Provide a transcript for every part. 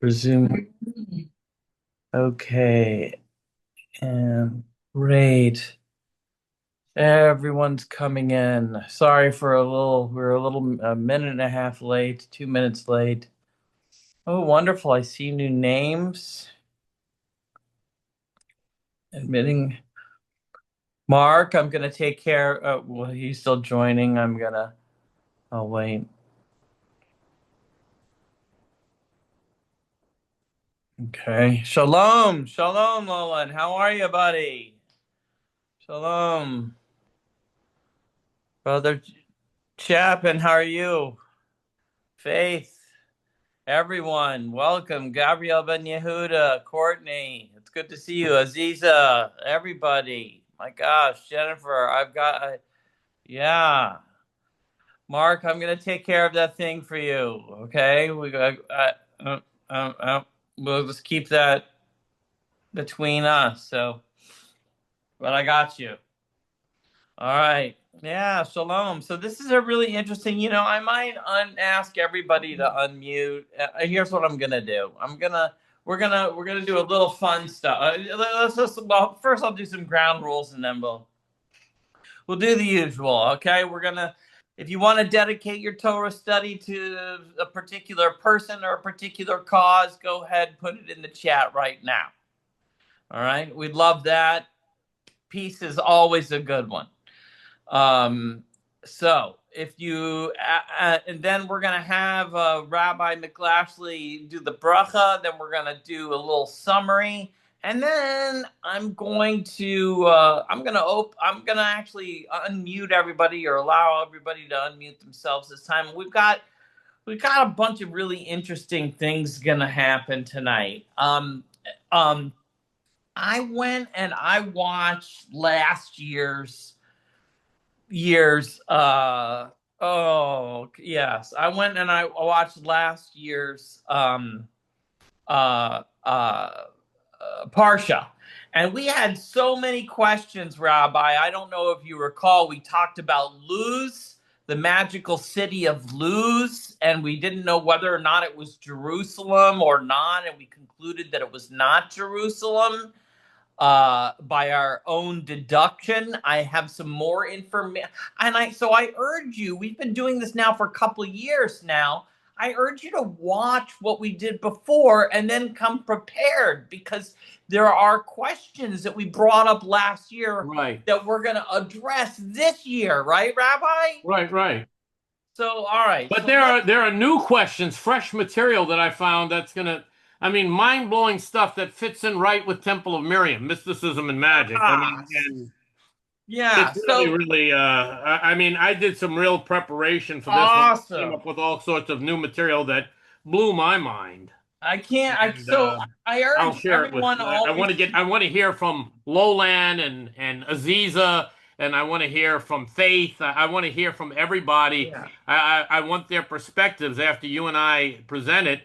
Resume. Okay. And great. Everyone's coming in. Sorry for we're a minute and a half late, 2 minutes late. Oh, wonderful. I see new names. Admitting Mark, I'm gonna take care. Well, he's still joining. I'll wait. Okay. Shalom. Shalom, Lolan. How are you, buddy? Shalom. Brother Chapin, how are you? Faith. Everyone, welcome. Gabriel Ben Yehuda, Courtney. It's good to see you. Aziza, everybody. My gosh, Jennifer, yeah. Mark, I'm gonna take care of that thing for you. Okay, we'll just keep that between us. But I got you. All right. Yeah, shalom. So this is a really interesting, I might ask everybody to unmute. Here's what I'm gonna do. We're gonna do a little fun stuff. First I'll do some ground rules and then we'll do the usual. Okay, if you want to dedicate your Torah study to a particular person or a particular cause, go ahead, put it in the chat right now. All right, we'd love that. Peace is always a good one. So if you, and then we're going to have Rabbi McLashley do the bracha, then we're going to do a little summary, and then I'm going to actually unmute everybody or allow everybody to unmute themselves this time. We've got a bunch of really interesting things going to happen tonight. I went and I watched last year's oh yes, I went and I watched last year's Parsha, and we had so many questions, Rabbi. I don't know if you recall, we talked about Luz, the magical city of Luz, and we didn't know whether or not it was Jerusalem or not, and we concluded that it was not Jerusalem. By our own deduction. I have some more information, and so I urge you. We've been doing this now for a couple of years now. I urge you to watch what we did before and then come prepared, because there are questions that we brought up last year that we're going to address this year, right, Rabbi? Right. So, all right. But there are new questions, fresh material that I found that's gonna. I mean, mind-blowing stuff that fits in right with Temple of Miriam, mysticism and magic. I mean, and yeah, it's really. I mean, I did some real preparation for this. Awesome. Came up with all sorts of new material that blew my mind. I can't. I urge I'll share everyone. It with, I want to hear from Lowland and Aziza, and I want to hear from Faith. I want to hear from everybody. Yeah. I want their perspectives after you and I present it,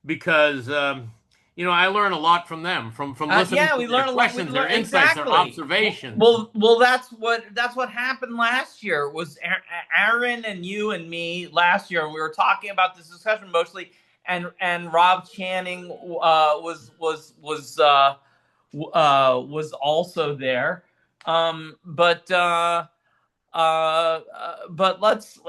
because I learn a lot from them, from listening to their questions, their insights, their observations. Well, that's what happened last year. It was Aaron and you and me last year, and we were talking about this discussion mostly. And Rob Channing was also there. But let's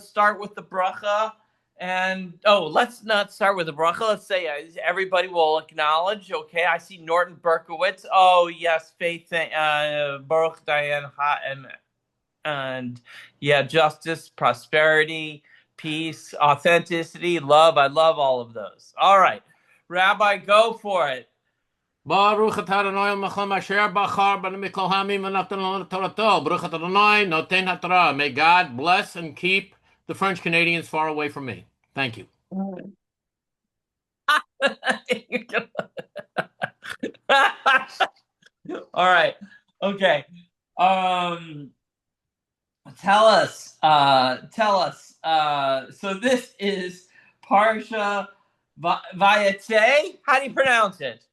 start with the bracha. And let's not start with the bracha. Let's say everybody will acknowledge. Okay, I see Norton Berkowitz. Oh yes, Faith, Baruch Dayan Ha, and yeah, justice, prosperity, peace, authenticity, love. I love all of those. All right, Rabbi, go for it. Baruch atah Adonai Melchem asher bachar banu mikol hamim v'natan lanu Torato. Baruch atah Adonai noten haTorah. May God bless and keep the French Canadians far away from me. Thank you. All right. Okay. Tell us. So this is Parsha Vayetzei. How do you pronounce it?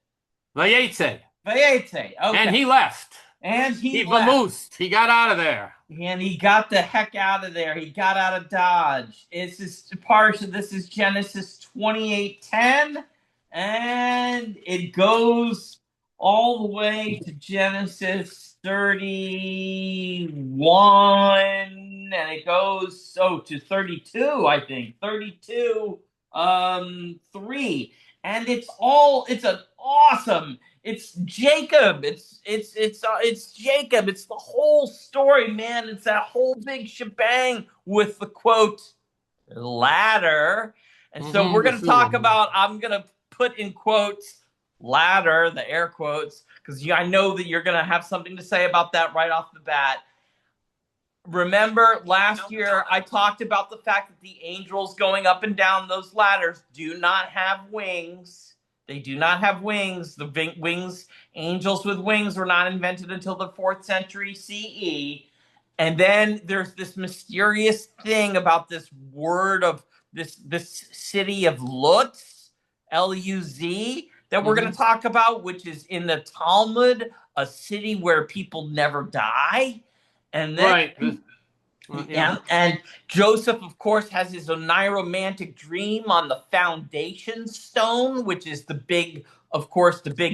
Vayetzei. Vayetzei. Okay. And he left. And he vamoosed. He got out of there. And he got the heck out of there. He got out of Dodge. It's this Parsha. This is Genesis 28:10, and it goes all the way to Genesis 31, and it goes to 32, I think 32, 3, and it's an awesome. It's Jacob. It's Jacob. It's the whole story, man. It's that whole big shebang with the quote ladder. And so we're going to talk about. I'm going to put in quotes ladder, the air quotes, because I know that you're going to have something to say about that right off the bat. Remember last year I talked about the fact that the angels going up and down those ladders do not have wings. They do not have wings. The wings, angels with wings, were not invented until the 4th century CE. And then there's this mysterious thing about this word of this city of Luz, Luz, that we're going to talk about, which is in the Talmud, a city where people never die. And then, and Joseph, of course, has his oneiromantic dream on the foundation stone, which is the big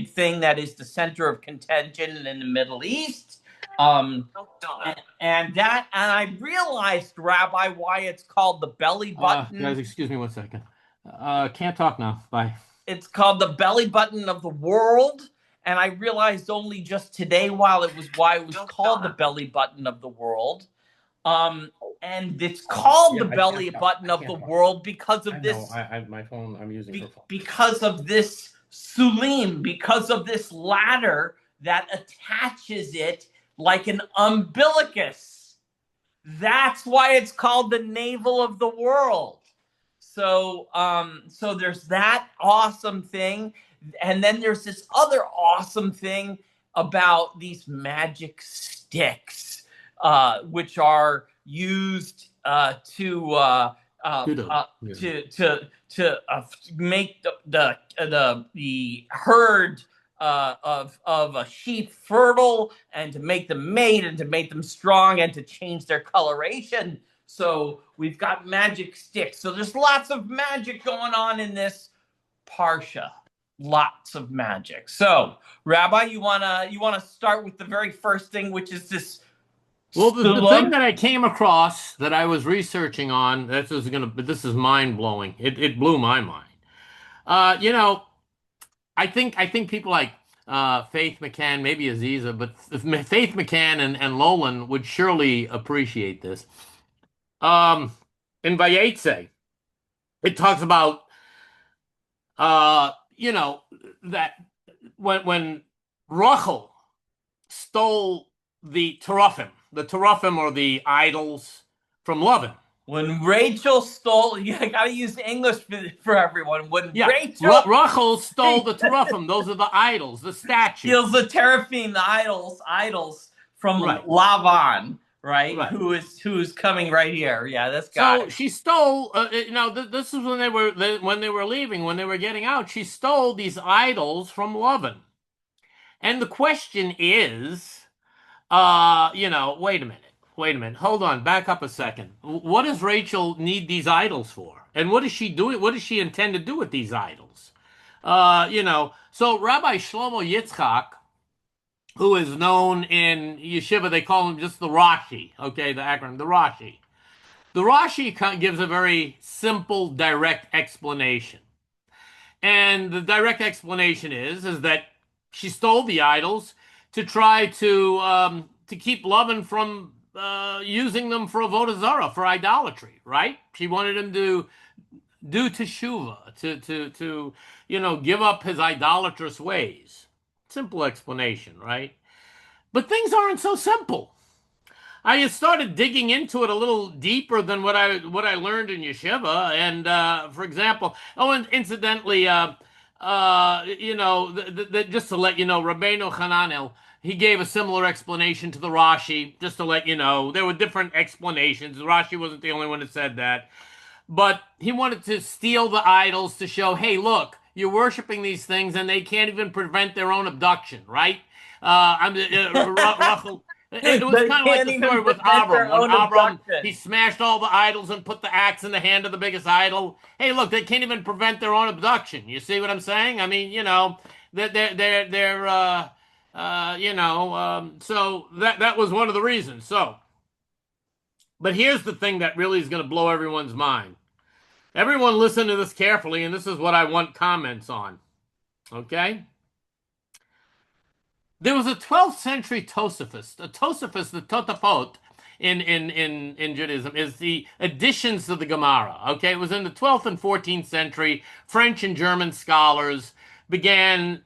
thing that is the center of contention in the Middle East. And I realized, Rabbi, why it's called the belly button. Guys, excuse me 1 second. Can't talk now. Bye. It's called the belly button of the world. And I realized only just today why it was called the belly button of the world. And it's called the belly button of the world because of this. My phone, I'm using her phone. Because of this sulim, because of this ladder that attaches it like an umbilicus. That's why it's called the navel of the world. So there's that awesome thing. And then there's this other awesome thing about these magic sticks, which are used to make the herd of a sheep fertile, and to make them mate, and to make them strong, and to change their coloration. So we've got magic sticks. So there's lots of magic going on in this Parsha. Lots of magic. So, Rabbi, you wanna start with the very first thing, which is this. Well, the thing that I came across that I was researching on, this is mind blowing. It blew my mind. I think people like Faith McCann, maybe Aziza, but Faith McCann and Lolan would surely appreciate this. In Vayetzei, it talks about that when Rachel stole the teraphim or the idols from Lavan. When Rachel stole, I gotta use English for everyone. When Rachel stole the teraphim, those are the idols, the statues. Steals the teraphim, the idols from Lavan, right? Who's coming right here? Yeah, this guy. So she stole. This is when they were leaving, when they were getting out. She stole these idols from Lavan, and the question is, wait a minute, hold on, back up a second. What does Rachel need these idols for? And what is she doing? What does she intend to do with these idols? So Rabbi Shlomo Yitzchak, who is known in Yeshiva, they call him just the Rashi, okay, the acronym, the Rashi. The Rashi gives a very simple, direct explanation. And the direct explanation is that she stole the idols to try to keep Lavan from using them for avodah zarah, for idolatry, right? She wanted him to do teshuvah, to give up his idolatrous ways. Simple explanation, right? But things aren't so simple. I started digging into it a little deeper than what I learned in yeshiva. And for example, and incidentally, just to let you know, Rabbeinu Hananel, he gave a similar explanation to the Rashi. Just to let you know, there were different explanations. Rashi wasn't the only one that said that, but he wanted to steal the idols to show, hey, look, you're worshiping these things, and they can't even prevent their own abduction, right? It was They kind of like can't the even story with prevent Abram. their When own Abram, he abduction. smashed all the idols and put the axe in the hand of the biggest idol. Hey, look, they can't even prevent their own abduction. You see what I'm saying? I mean, so that was one of the reasons. So, but here's the thing that really is going to blow everyone's mind. Everyone listen to this carefully, and this is what I want comments on. Okay? There was a 12th century Tosaphist. A Tosaphist, the Totafot in Judaism, is the additions to the Gemara. Okay, it was in the 12th and 14th century. French and German scholars began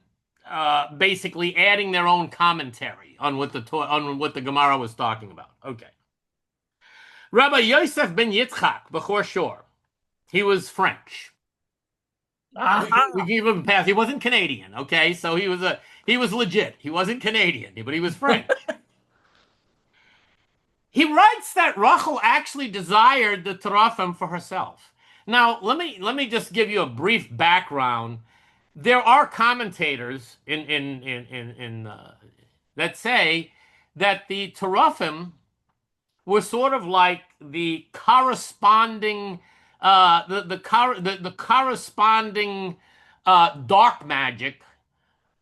basically adding their own commentary on what the Gemara was talking about. Okay, Rabbi Yosef ben Yitzchak Bechor Shor, he was French. We Aha. give him a pass. He wasn't Canadian, okay? So he was legit. He wasn't Canadian, but he was French. He writes that Rachel actually desired the teraphim for herself. Now, let me just give you a brief background. There are commentators that say that the teraphim were sort of like the corresponding the corresponding dark magic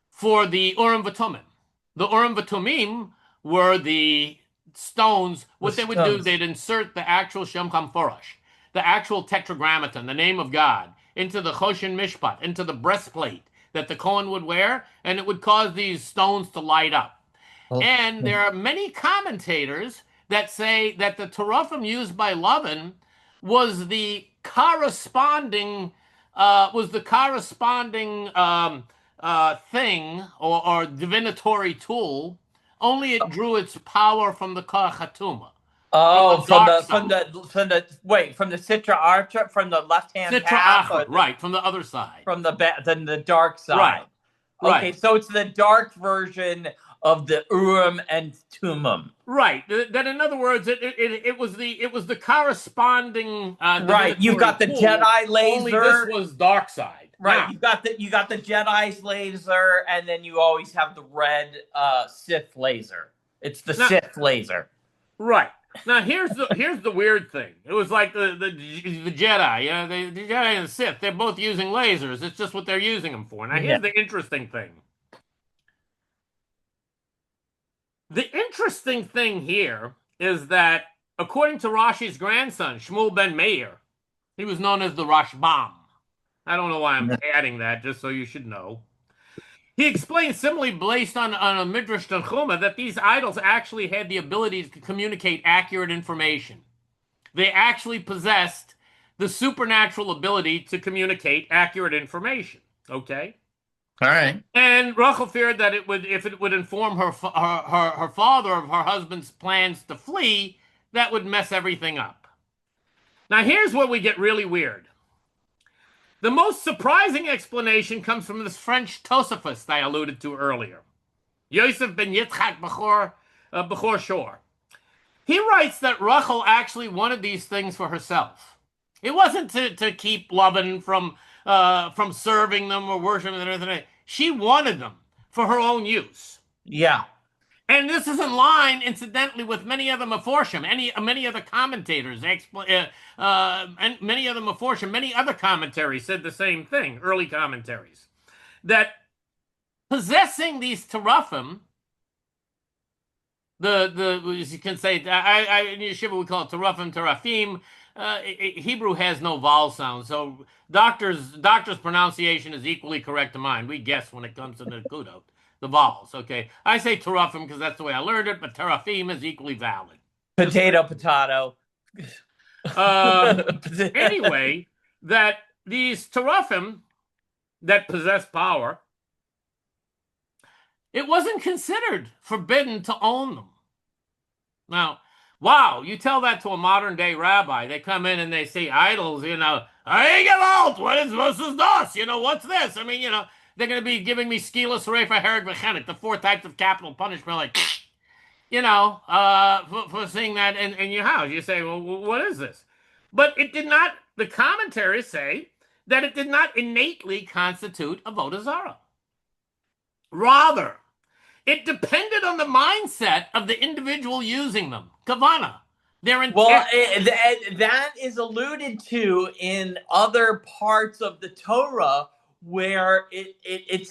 for the Urim V'Tumim. The Urim V'Tumim were the stones. What they would do, they'd insert the actual Shem Forash, the actual tetragrammaton, the name of God, into the Choshen Mishpat, into the breastplate that the Kohen would wear, and it would cause these stones to light up. And there are many commentators that say that the teraphim used by Lavan was the corresponding thing or divinatory tool. Only it drew its power from the Kach HaTumah. Oh, from the Sitra Archer, from the left hand Sitra half, Achra, right, from the other side. from the dark side. Right. Okay, Right. so it's the dark version of the Urim and Tumim. Right. That in other words, it was the corresponding Right. You've got the tool, Jedi laser. Only this was dark side. Right. Now, You got the Jedi's laser, and then you always have the red Sith laser. It's the Sith laser. Right. Now here's the weird thing. It was like the Jedi, the Jedi and the Sith. They're both using lasers. It's just what they're using them for. Now here's the interesting thing. The interesting thing here is that according to Rashi's grandson, Shmuel ben Meir, he was known as the Rashbam. I don't know why I'm adding that, just so you should know. He explains similarly based on a Midrash Tanchuma that these idols actually had the ability to communicate accurate information. They actually possessed the supernatural ability to communicate accurate information. Okay? All right. And Rachel feared that if it would inform her father of her husband's plans to flee, that would mess everything up. Now here's where we get really weird. The most surprising explanation comes from this French Tosaphist I alluded to earlier, Yosef ben Yitzchak Bechor Shor. He writes that Rachel actually wanted these things for herself. It wasn't to keep Laban from serving them or worshiping them. She wanted them for her own use. Yeah. And this is in line, incidentally, with many other Meforshim, many other commentators, and many other Meforshim, many other commentaries said the same thing, early commentaries, that possessing these teraphim, as you can say, in Yeshiva we call it teraphim, teraphim. Hebrew has no vowel sound, so doctor's pronunciation is equally correct to mine. We guess when it comes to the Nekuda. The vowels, okay? I say teraphim because that's the way I learned it, but teraphim is equally valid. Potato. Anyway, that these teraphim that possess power, it wasn't considered forbidden to own them. Now, wow, you tell that to a modern day rabbi, they come in and they see idols, hey, Gewalt, what is this? What's this? I mean, they're going to be giving me skila, serefa, hereg, v'chenek, the 4 types of capital punishment, like, for seeing that in your house. You say, well, what is this? But it did not, the commentaries say that it did not innately constitute avodah zarah. Rather, It depended on the mindset of the individual using them. Kavana. Their Well, intent. that is alluded to in other parts of the Torah where it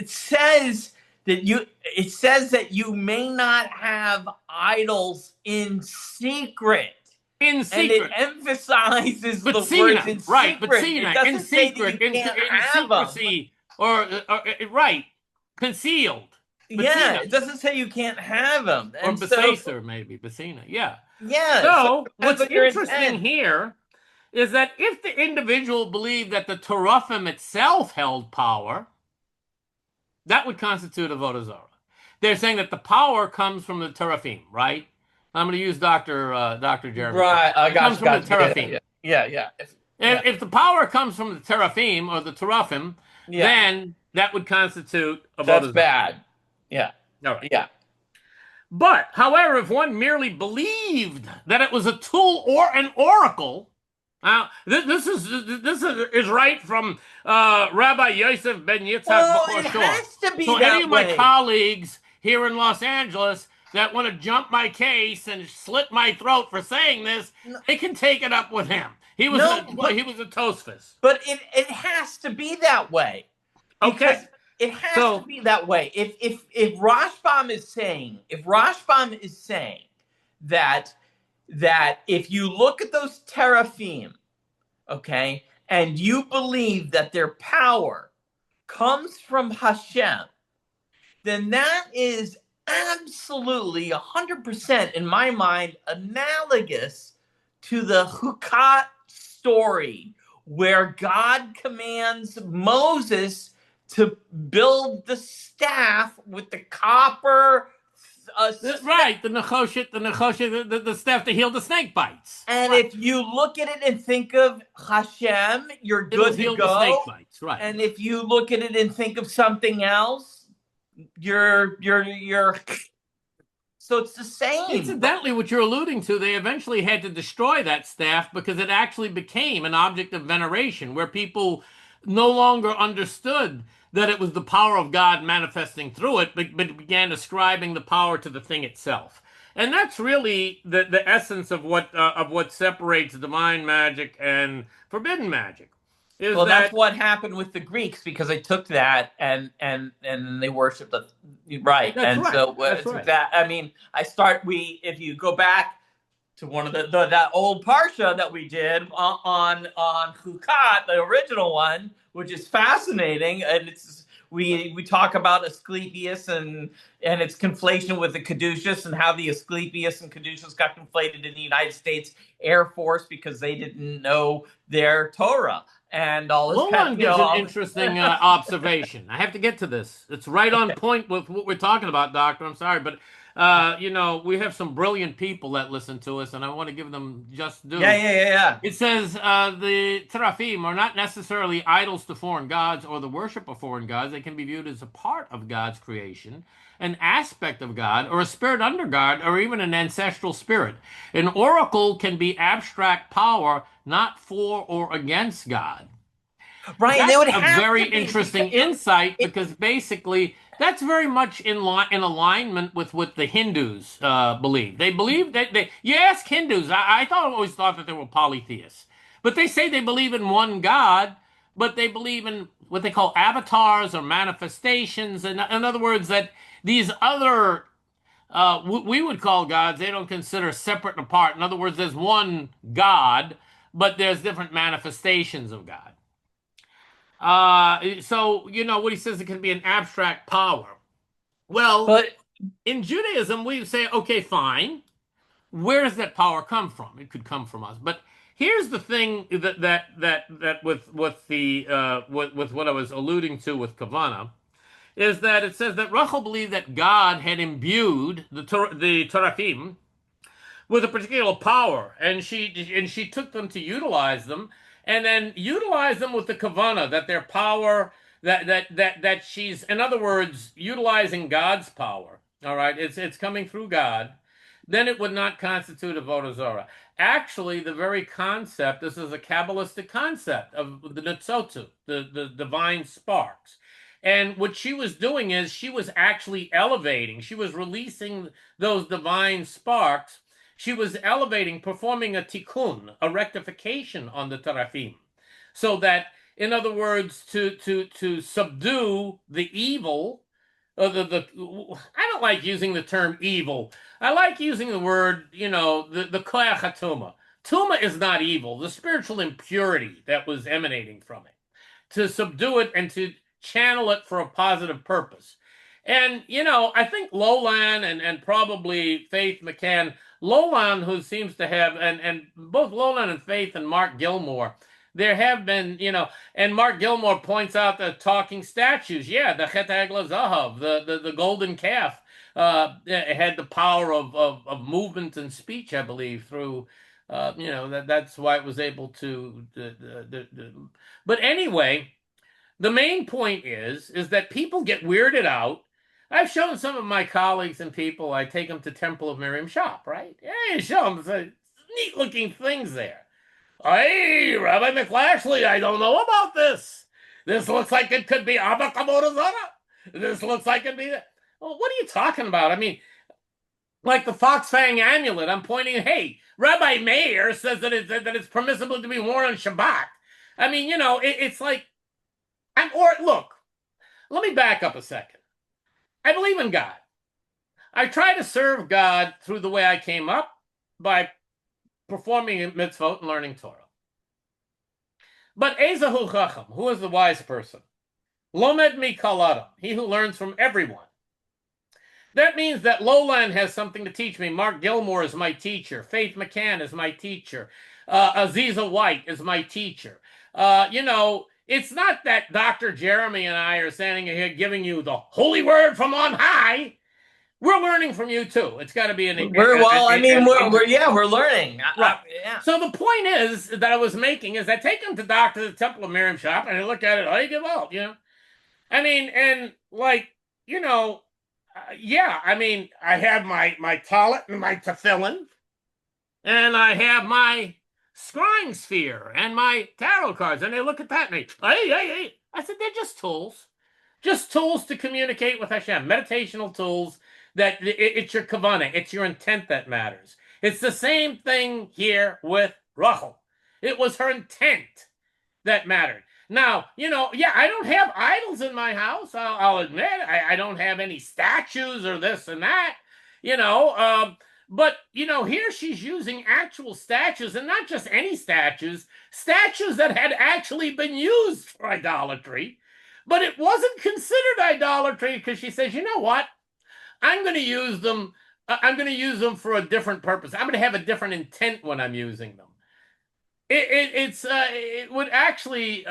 says that you may not have idols in secret. In And it secret. emphasizes the words Batsina, in right? secret. It Batsina, in doesn't say that you secret, in can't have them. secrecy, or right, concealed. Yeah, Batsina, it doesn't say you can't have them. or And so, Basaser, maybe Batsina. Yeah. yeah, so So it depends what's on your interesting intent. here is that if the individual believed that the Teraphim itself held power, that would constitute a Avodah Zarah. They're saying that the power comes from the Teraphim, right? I'm going to use Dr. Jeremy. Right, I It comes from the got you. Yeah, Teraphim. yeah. If the power comes from the Teraphim or the Teraphim, Yeah, then that would constitute a that's Avodah Zarah. bad. Yeah, All right. yeah. But, however, if one merely believed that it was a tool or an oracle, now this is right from Rabbi Yosef ben Yitzhak Well, Bechor it Shor. has to be So any that of my way. colleagues here in Los Angeles that want to jump my case and slit my throat for saying this, they can take it up with him. He was a Tosfos. But it has to be that way. Because Okay. it has So to be that way. If Rashbam is saying that if you look at those teraphim, okay, and you believe that their power comes from Hashem, then that is absolutely 100% in my mind analogous to the Hukat story where God commands Moses to build the staff with the copper right, the nechoshet, the staff to heal the snake bites. And right. if you look at it and think of Hashem, you're It'll good to heal go. the snake bites, right? And if you look at it and think of something else, you're so it's the same. Incidentally, what you're alluding to, they eventually had to destroy that staff because it actually became an object of veneration where people no longer understood that it was the power of God manifesting through it, but began ascribing the power to the thing itself. And that's really the essence of what separates divine magic and forbidden magic. Well, that's what happened with the Greeks because they took that and they worshipped the right. That's and right. so That's right. that I mean, if you go back to one of that old Parsha that we did on Chukat, the original one, which is fascinating, and we talk about Asclepius and its conflation with the Caduceus and how the Asclepius and Caduceus got conflated in the United States Air Force because they didn't know their Torah and all this. Roland gives an interesting observation. I have to get to this. It's right on point with what we're talking about, Doctor. I'm sorry, but we have some brilliant people that listen to us, and I want to give them just due. Yeah. It says the Teraphim are not necessarily idols to foreign gods or the worship of foreign gods. They can be viewed as a part of God's creation, an aspect of God, or a spirit under God, or even an ancestral spirit. An oracle can be abstract power, not for or against God. Right, That's they would a have very to be, interesting insight because basically that's very much in alignment with what the Hindus believe. They believe that you ask Hindus, I always thought that they were polytheists, but they say they believe in one God, but they believe in what they call avatars or manifestations. And in other words, that these other we would call gods, they don't consider separate and apart. In other words, there's one God, but there's different manifestations of God. So what he says, it can be an abstract power. Well, but in Judaism, we say, okay, fine. Where does that power come from? It could come from us. But here's the thing that with what I was alluding to with Kavana, is that it says that Rachel believed that God had imbued the Teraphim with a particular power, and she took them to utilize them. And then utilize them with the kavana, that their power, that she's, in other words, utilizing God's power. All right, it's coming through God. Then it would not constitute a Avodah Zarah. Actually, the very concept, this is a Kabbalistic concept of the Nitzotu, the divine sparks. And what she was doing is she was actually elevating. She was releasing those divine sparks. She was elevating, performing a tikkun, a rectification on the terafim, so that, in other words, to subdue the evil. I don't like using the term evil. I like using the word, the koach hatuma. Tuma is not evil. The spiritual impurity that was emanating from it, to subdue it and to channel it for a positive purpose. And, I think Lolan and probably Faith McCann, Lolan, who seems to have, and both Lolan and Faith and Mark Gilmore, there have been, and Mark Gilmore points out the talking statues. Yeah, the Chet Hagla Zahav, the golden calf, it had the power of movement and speech, I believe, through, that's why it was able to. But anyway, the main point is that people get weirded out. I've shown some of my colleagues and people, I take them to Temple of Miriam shop, right? Yeah, you show them neat looking things there. Hey, Rabbi McLashley, I don't know about this. This looks like it could be Abba Kabodazana. This looks like it could be that. Well, what are you talking about? I mean, like the fox fang amulet, I'm pointing, hey, Rabbi Meir says that it's permissible to be worn on Shabbat. I mean, it's like, look, let me back up a second. I believe in God. I try to serve God through the way I came up, by performing mitzvot and learning Torah. But Ezahu Chacham, who is the wise person? Lomed mikol adam, he who learns from everyone. That means that Lolan has something to teach me. Mark Gilmore is my teacher. Faith McCann is my teacher. Aziza White is my teacher. It's not that Dr. Jeremy and I are standing here giving you the holy word from on high. We're learning from you too. It's got to be we're learning. Right. Yeah. So the point is that I was making is I take them to the Temple of Miriam shop and I look at it. Oh, you give out, I mean, and like, yeah. I mean, I have my talent and my tefillin, and I have my scrying sphere and my tarot cards, and they look at that and hey. I said, they're just tools to communicate with Hashem, meditational tools. That it's your kavanah, it's your intent that matters. It's the same thing here with Rachel. It was her intent that mattered. Now, I don't have idols in my house. I'll admit, I don't have any statues or this and that, but, here she's using actual statues, and not just any statues that had actually been used for idolatry, but it wasn't considered idolatry because she says, you know what? I'm going to use them. I'm going to use them for a different purpose. I'm going to have a different intent when I'm using them. It would actually,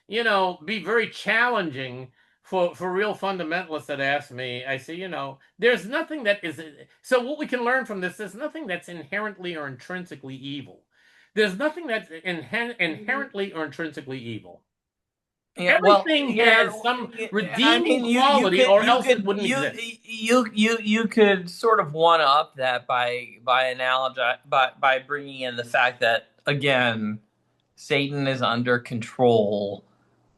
be very challenging for real fundamentalists that ask me. I say, there's nothing that is. So what we can learn from this, there's nothing that's inherently or intrinsically evil. There's nothing that's inherently or intrinsically evil. Yeah, everything has some redeeming quality, or else it wouldn't exist. You could sort of one up that by analogy, by bringing in the fact that, again, Satan is under control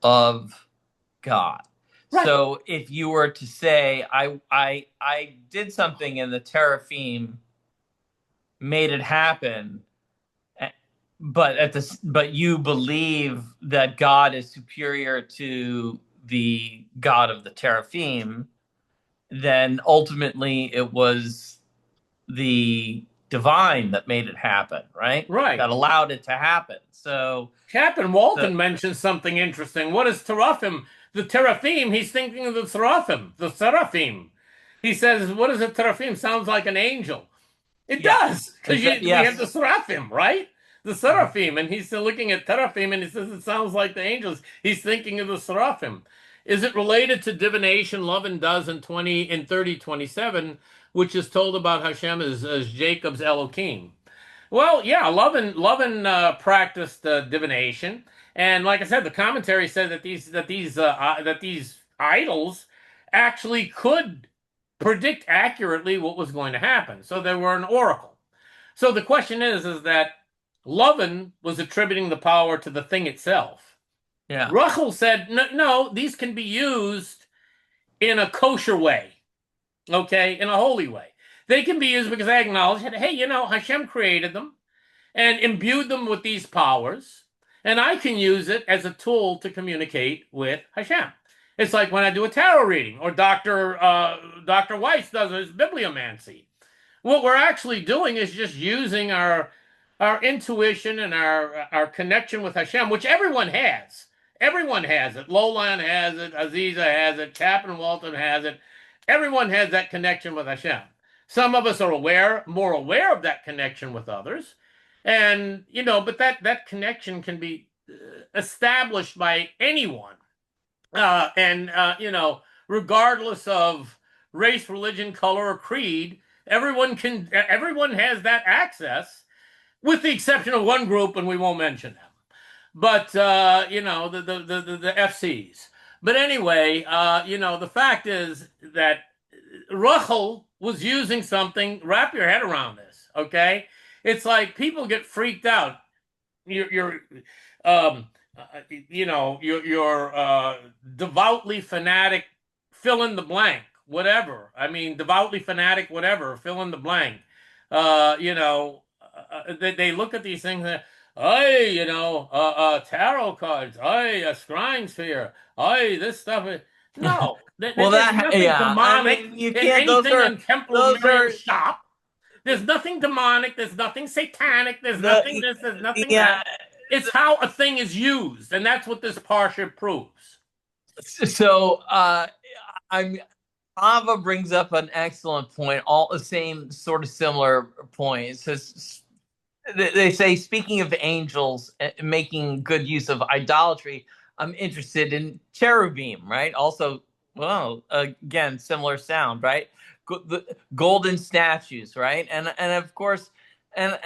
of God. Right. So if you were to say, I did something and the teraphim made it happen, but you believe that God is superior to the God of the teraphim, then ultimately it was the divine that made it happen, right? Right. That allowed it to happen. So Captain Walton mentions something interesting. What is teraphim? The teraphim, he's thinking of the seraphim. He says, what is a teraphim? Sounds like an angel. It does, because we have the seraphim, right? The seraphim, and he's still looking at teraphim, and he says it sounds like the angels. He's thinking of the seraphim. Is it related to divination? Lovin does in 30:27, which is told about Hashem as Jacob's Elohim. Well, yeah, Lovin practiced divination, and like I said, the commentary said that these idols actually could predict accurately what was going to happen. So they were an oracle. So the question is that Lovin was attributing the power to the thing itself. Yeah. Rachel said, no, no, these can be used in a kosher way, okay, in a holy way. They can be used because I acknowledge that, hey, Hashem created them and imbued them with these powers, and I can use it as a tool to communicate with Hashem. It's like when I do a tarot reading, or Dr. Weiss does his bibliomancy. What we're actually doing is just using our intuition and our connection with Hashem, which everyone has. Everyone has it. Lolan has it. Aziza has it. Captain Walton has it. Everyone has that connection with Hashem. Some of us are more aware of that connection with others, and but that connection can be established by anyone, regardless of race, religion, color, or creed. Everyone has that access, with the exception of one group, and we won't mention them. But the FCs. But anyway, the fact is that Rachel was using something. Wrap your head around this, okay? It's like people get freaked out. You're devoutly fanatic, fill in the blank, whatever. I mean, devoutly fanatic, whatever, fill in the blank. They look at these things. Tarot cards. A scrying sphere. This stuff. No, there's nothing demonic you in can't. anything in Temple of Miriam's Are shop. There's nothing demonic. There's nothing satanic. There's nothing this. There's nothing that. It's how a thing is used, and that's what this Parsha proves. So, Ava brings up an excellent point. All the same, sort of similar point. It says, they say, speaking of angels making good use of idolatry, I'm interested in cherubim, right? Also, well, again, similar sound, right? The golden statues, right? And of course, and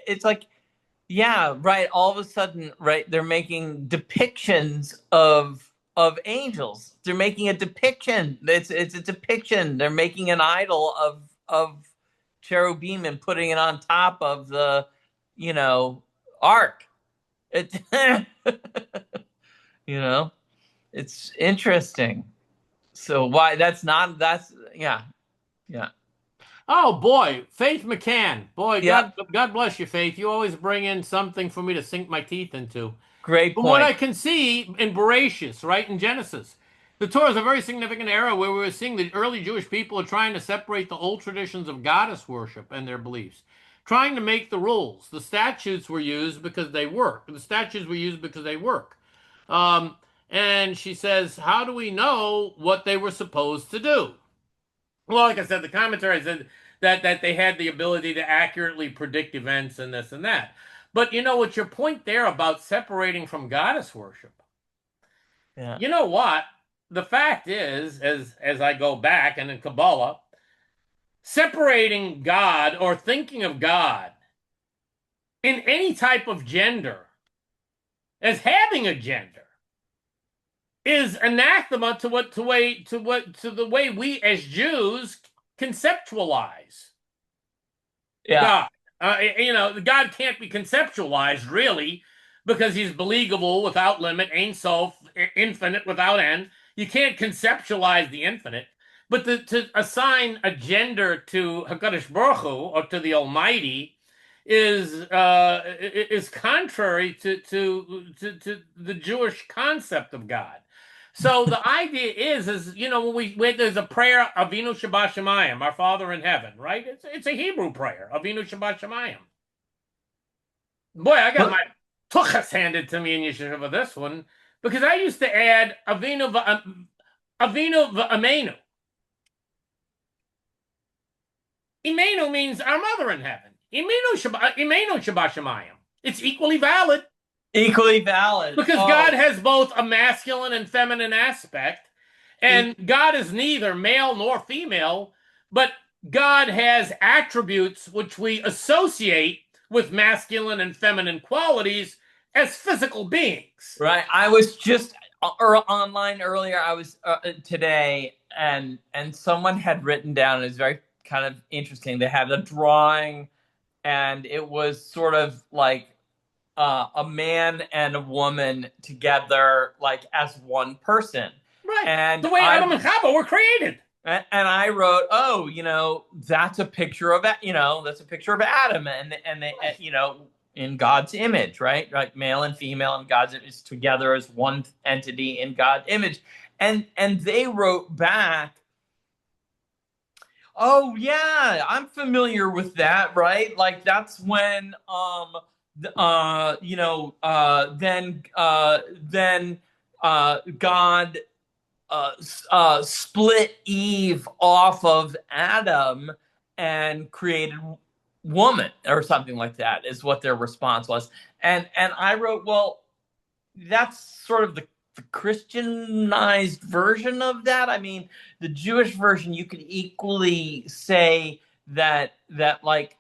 it's like, yeah, right. All of a sudden, right, they're making depictions of angels. They're making a depiction. It's a depiction. They're making an idol of cherubim and putting it on top of the ark. It it's interesting. So why that's yeah. Oh boy, Faith McCann. Boy, Yep. God bless you, Faith. You always bring in something for me to sink my teeth into. Great From point. what I can see in Bereshit, right, in Genesis, the Torah is a very significant era where we were seeing the early Jewish people are trying to separate the old traditions of goddess worship and their beliefs, trying to make the rules. The statutes were used because they work. The statutes were used because they work. And she says, how do we know what they were supposed to do? Well, like I said, the commentary said that they had the ability to accurately predict events and this and that. But what's your point there about separating from goddess worship? Yeah. You know what? The fact is, as I go back and in Kabbalah, separating God or thinking of God in any type of gender as having a gender is anathema to the way we as Jews conceptualize God. God can't be conceptualized really because he's believable without limit, Ein Sof, infinite without end. You can't conceptualize the infinite. But to assign a gender to Hakadosh Baruch Hu or to the Almighty is contrary to the Jewish concept of God. So the idea is when there's a prayer, Avinu Shabbat Shemayim, our Father in heaven, right? It's a Hebrew prayer, Avinu Shabbat Shemayim. Boy, I got my tuchas handed to me in Yeshiva for this one because I used to add Avinu v'Amenu. Imenu means our Mother in heaven. Imenu Shabbat Shemayim. It's equally valid. Equally valid. Because God has both a masculine and feminine aspect, and God is neither male nor female, but God has attributes which we associate with masculine and feminine qualities as physical beings. Right. I was just online earlier. I was today, and someone had written down. It's very kind of interesting. They had a drawing, and it was sort of like a man and a woman together, like as one person. Right. And The way Adam and Chava were created. And I wrote, oh, that's a picture of that's a picture of Adam, and they, in God's image, right? Like male and female and God's image together as one entity in God's image, and they wrote back, oh yeah, I'm familiar with that, right? Like that's when then God split Eve off of Adam and created woman, or something like that, is what their response was. And I wrote, well, that's sort of the Christianized version of that. I mean, the Jewish version, you could equally say that like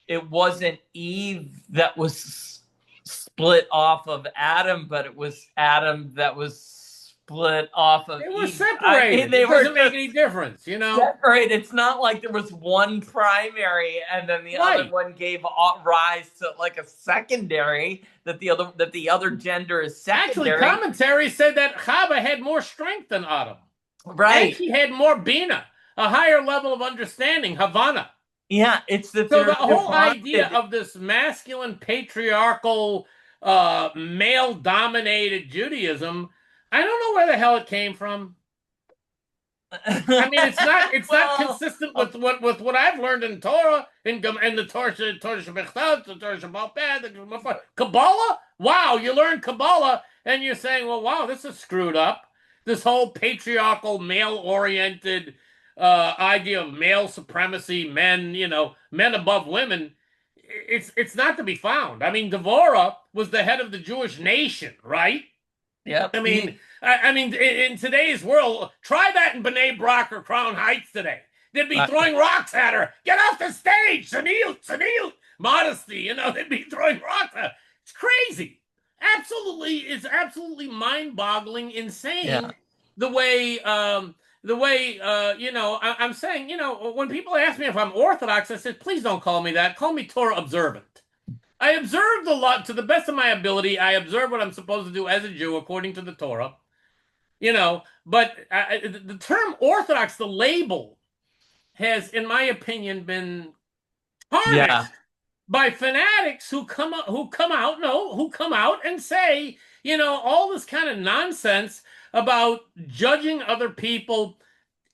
it wasn't Eve that was split off of Adam, but it was Adam that was split off of It was Eve. separated. It doesn't make any difference, Separate. It's not like there was one primary and then the other one gave rise to like a secondary, that the other gender is secondary. Actually, commentary said that Chava had more strength than Adam. Right. And she had more Bina, a higher level of understanding, Havana. Yeah, it's that. So the whole idea of this masculine, patriarchal, male-dominated Judaism, I don't know where the hell it came from. I mean, it's not consistent with what I've learned in Torah, in the Torah Shebechtav, the Torah Shabbat, the Kabbalah. Wow, you learn Kabbalah, and you're saying, well, wow, this is screwed up. This whole patriarchal, male-oriented idea of male supremacy, men above women. It's not to be found. I mean, Devorah was the head of the Jewish nation, right? Yeah. I mean, in today's world, try that in B'nai Brak or Crown Heights today. They'd be throwing rocks at her. Get off the stage, Sanil, modesty. They'd be throwing rocks at her. It's crazy. It's absolutely mind-boggling, insane. Yeah. The way I'm saying, when people ask me if I'm Orthodox, I said, please don't call me that. Call me Torah observant. I observed a lot to the best of my ability. I observe what I'm supposed to do as a Jew according to the Torah, but the term Orthodox, the label, has, in my opinion, been tarnished by fanatics who come out and say, all this kind of nonsense about judging other people.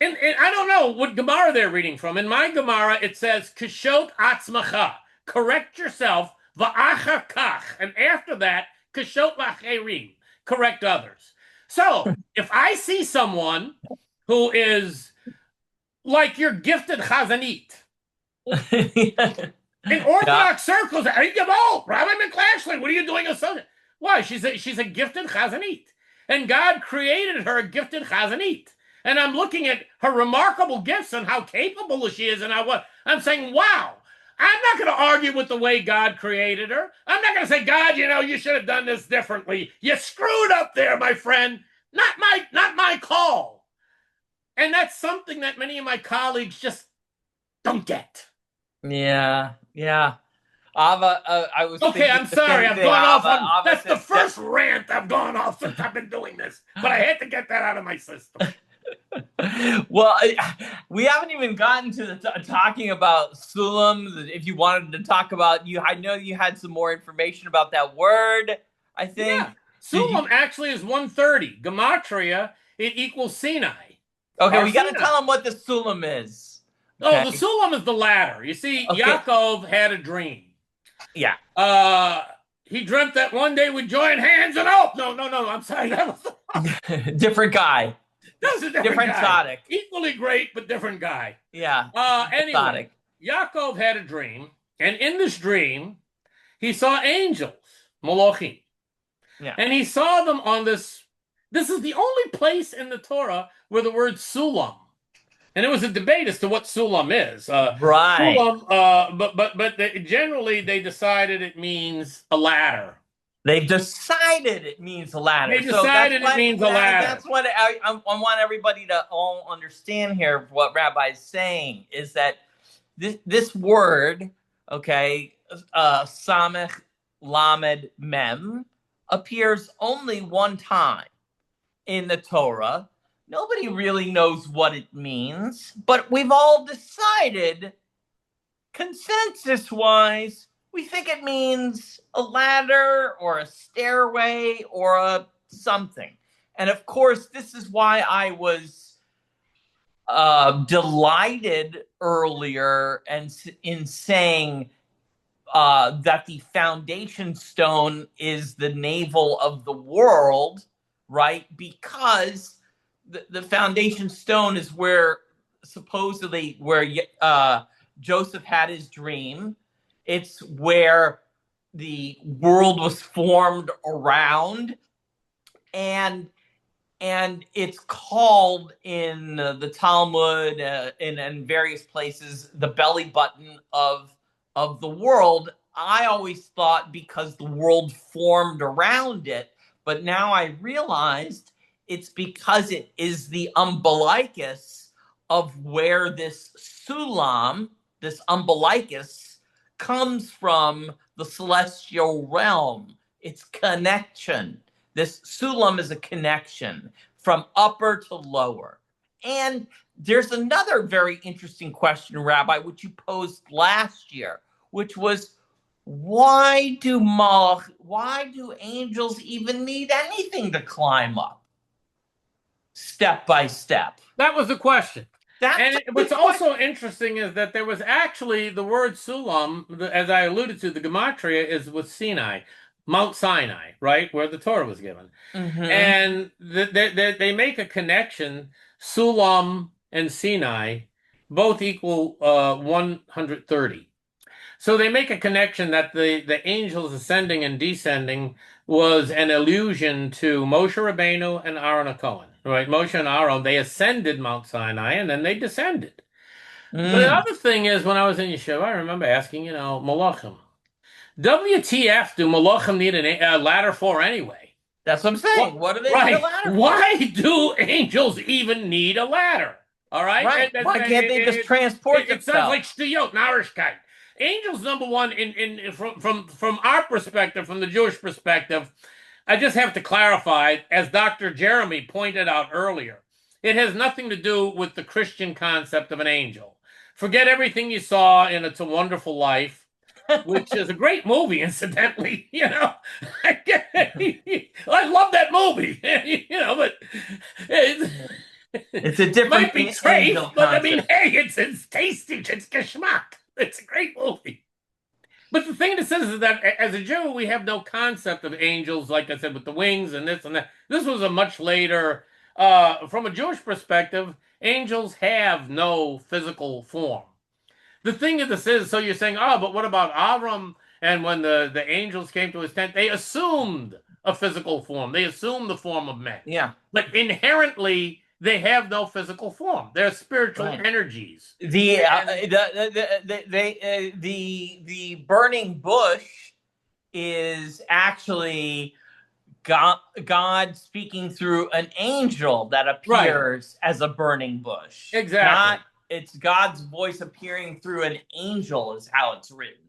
And I don't know what Gemara they're reading from. In my Gemara, it says, Kishot atzmacha, correct yourself, va'achar kach, and after that, Kishot v'acherim, correct others. So, if I see someone who is like your gifted chazanit, in Orthodox circles, Rabbi McClashley, what are you doing? Why? She's a gifted chazanit. And God created her a gifted chazanit. And I'm looking at her remarkable gifts and how capable she is, and I'm saying, wow, I'm not going to argue with the way God created her. I'm not going to say, God, you should have done this differently. You screwed up there, my friend. Not my call. And that's something that many of my colleagues just don't get. Yeah. Ava, I was okay. I'm sorry. I've gone off. That's the first rant I've gone off since I've been doing this. But I had to get that out of my system. Well, we haven't even gotten to talking about Sulam. If you wanted to talk about, I know you had some more information about that word, I think. Yeah. Sulam actually is 130. Gematria, it equals Sinai. Okay, we got to tell them what the Sulam is. Okay? Oh, the Sulam is the ladder. You see, Yaakov had a dream. Yeah. He dreamt that one day we'd join hands and no, I'm sorry. That was different guy. That was a different guy. Tzaddik. Equally great, but different guy. Yeah. Anyway, Yaakov had a dream, and in this dream, he saw angels, Molochim. Yeah. And he saw them on this. This is the only place in the Torah where the word Sulam. And it was a debate as to what Sulam is. Right. Sulam, but generally they decided it means a ladder. They've decided it means a ladder. They decided it means a ladder. That's what I want everybody to all understand here. What Rabbi is saying is that this word, okay, samech Lamed Mem appears only one time in the Torah. Nobody really knows what it means, but we've all decided, consensus-wise, we think it means a ladder or a stairway or a something. And of course, this is why I was delighted earlier and in saying that the foundation stone is the navel of the world, right? Because the foundation stone is where supposedly where Joseph had his dream. It's where the world was formed around, and it's called in the Talmud in various places the belly button of the world. I always thought because the world formed around it, but now I realized it's because it is the umbilicus of where this sulam, this umbilicus, comes from the celestial realm. It's connection. This sulam is a connection from upper to lower. And there's another very interesting question, Rabbi, which you posed last year, which was, why do angels even need anything to climb up step by step? That was the question. That's what's also interesting is that there was actually the word Sulam, as I alluded to, the gematria is with Sinai, Mount Sinai, right, where the Torah was given. Mm-hmm. And they make a connection. Sulam and Sinai both equal 130. So they make a connection that the angels ascending and descending was an allusion to Moshe Rabbeinu and Aaron HaKohen, right? Moshe and Aaron, they ascended Mount Sinai and then they descended. But the other thing is, when I was in Yeshiva, I remember asking, Malachim, WTF do Malachim need a ladder for anyway? That's what I'm saying. What do they need a ladder for? Why do angels even need a ladder? All right? Right. Why can't they just transport themselves? It sounds like Stiyot, Narishkeit. Angels, number one, from our perspective, from the Jewish perspective, I just have to clarify, as Dr. Jeremy pointed out earlier, it has nothing to do with the Christian concept of an angel. Forget everything you saw in It's a Wonderful Life, which is a great movie, incidentally. I love that movie, but it's a different might be trace, but I mean, hey, it's tasty, it's geschmack. It's a great movie. But the thing that says is that as a Jew, we have no concept of angels, like I said, with the wings and this and that. This was a much later, from a Jewish perspective, angels have no physical form. The thing of this is, so you're saying, but what about Avram? And when the angels came to his tent, they assumed a physical form. They assumed the form of men. Yeah. But inherently, they have no physical form. They're spiritual energies. The burning bush is actually God speaking through an angel that appears as a burning bush. Exactly. It's God's voice appearing through an angel is how it's written.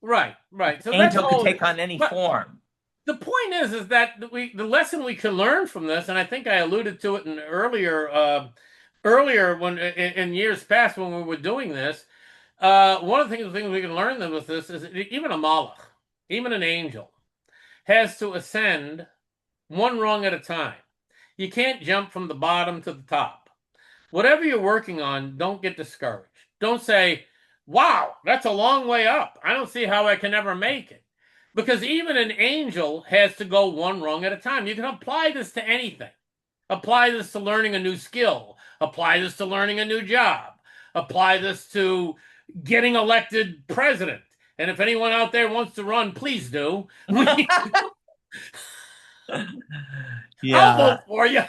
Right. So angel can take on any form. The point is that the lesson we can learn from this, and I think I alluded to it in earlier when in years past when we were doing this, one of the things we can learn with this is even a malach, even an angel, has to ascend one rung at a time. You can't jump from the bottom to the top. Whatever you're working on, don't get discouraged. Don't say, wow, that's a long way up. I don't see how I can ever make it. Because even an angel has to go one rung at a time. You can apply this to anything. Apply this to learning a new skill. Apply this to learning a new job. Apply this to getting elected president. And if anyone out there wants to run, please do. Yeah. I'll vote for you.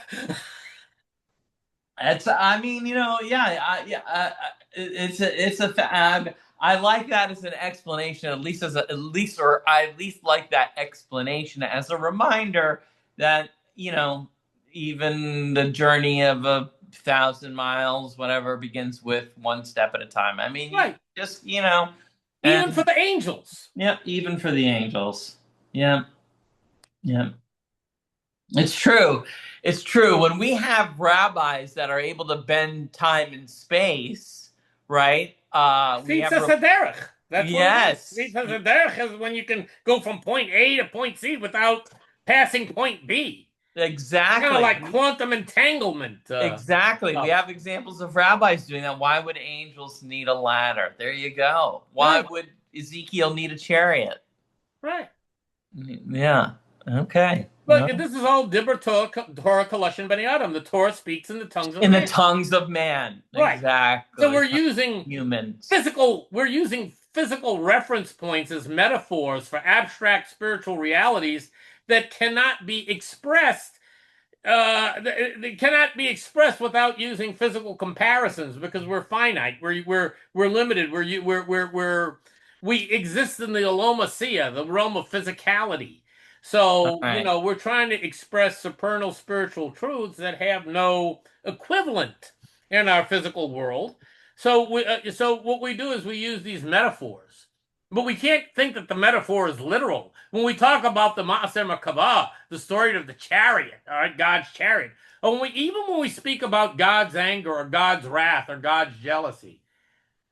I like that as an explanation, at least I at least like that explanation as a reminder that, even the journey of 1,000 miles, whatever, begins with one step at a time. I mean, right. just, even for the angels. Yeah, even for the angels. Yeah. Yeah. It's true. It's true. When we have rabbis that are able to bend time and space, right? We have, Tzitza derech. That's what it is. yes, Tzitza derech is when you can go from point A to point C without passing point B. Kind of exactly. like quantum entanglement Exactly. We stuff. have examples of rabbis doing that. Why would angels need a ladder? There you go. Why Right, would Ezekiel need a chariot? right. Yeah. Okay. Look, Well, this is all Dibber Torah Collection Beni Adam. The Torah speaks in the tongues of in the man. tongues of man. Right. So Exactly. we're using Humans. physical reference points as metaphors for abstract spiritual realities that cannot be expressed they cannot be expressed without using physical comparisons because we're finite. We're limited. We exist in the alomasia, the realm of physicality. All So, right. we're trying to express supernal spiritual truths that have no equivalent in our physical world. So what we do is we use these metaphors. But we can't think that the metaphor is literal. When we talk about the Ma'aser Merkavah, the story of the chariot, all right, God's chariot, or even when we speak about God's anger or God's wrath or God's jealousy,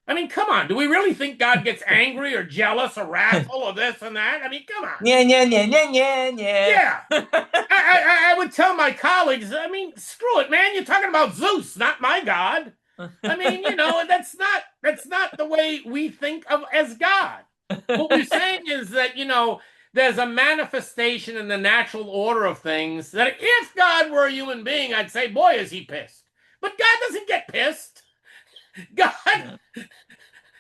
I mean, come on, do we really think God gets angry or jealous or wrathful or this and that? I mean, come on. Yeah, yeah, yeah, yeah, yeah, yeah. Yeah. I would tell my colleagues, I mean, screw it, man. You're talking about Zeus, not my God. I mean, that's not the way we think of as God. What we're saying is that, there's a manifestation in the natural order of things that if God were a human being, I'd say, boy, is he pissed. But God doesn't get pissed. God,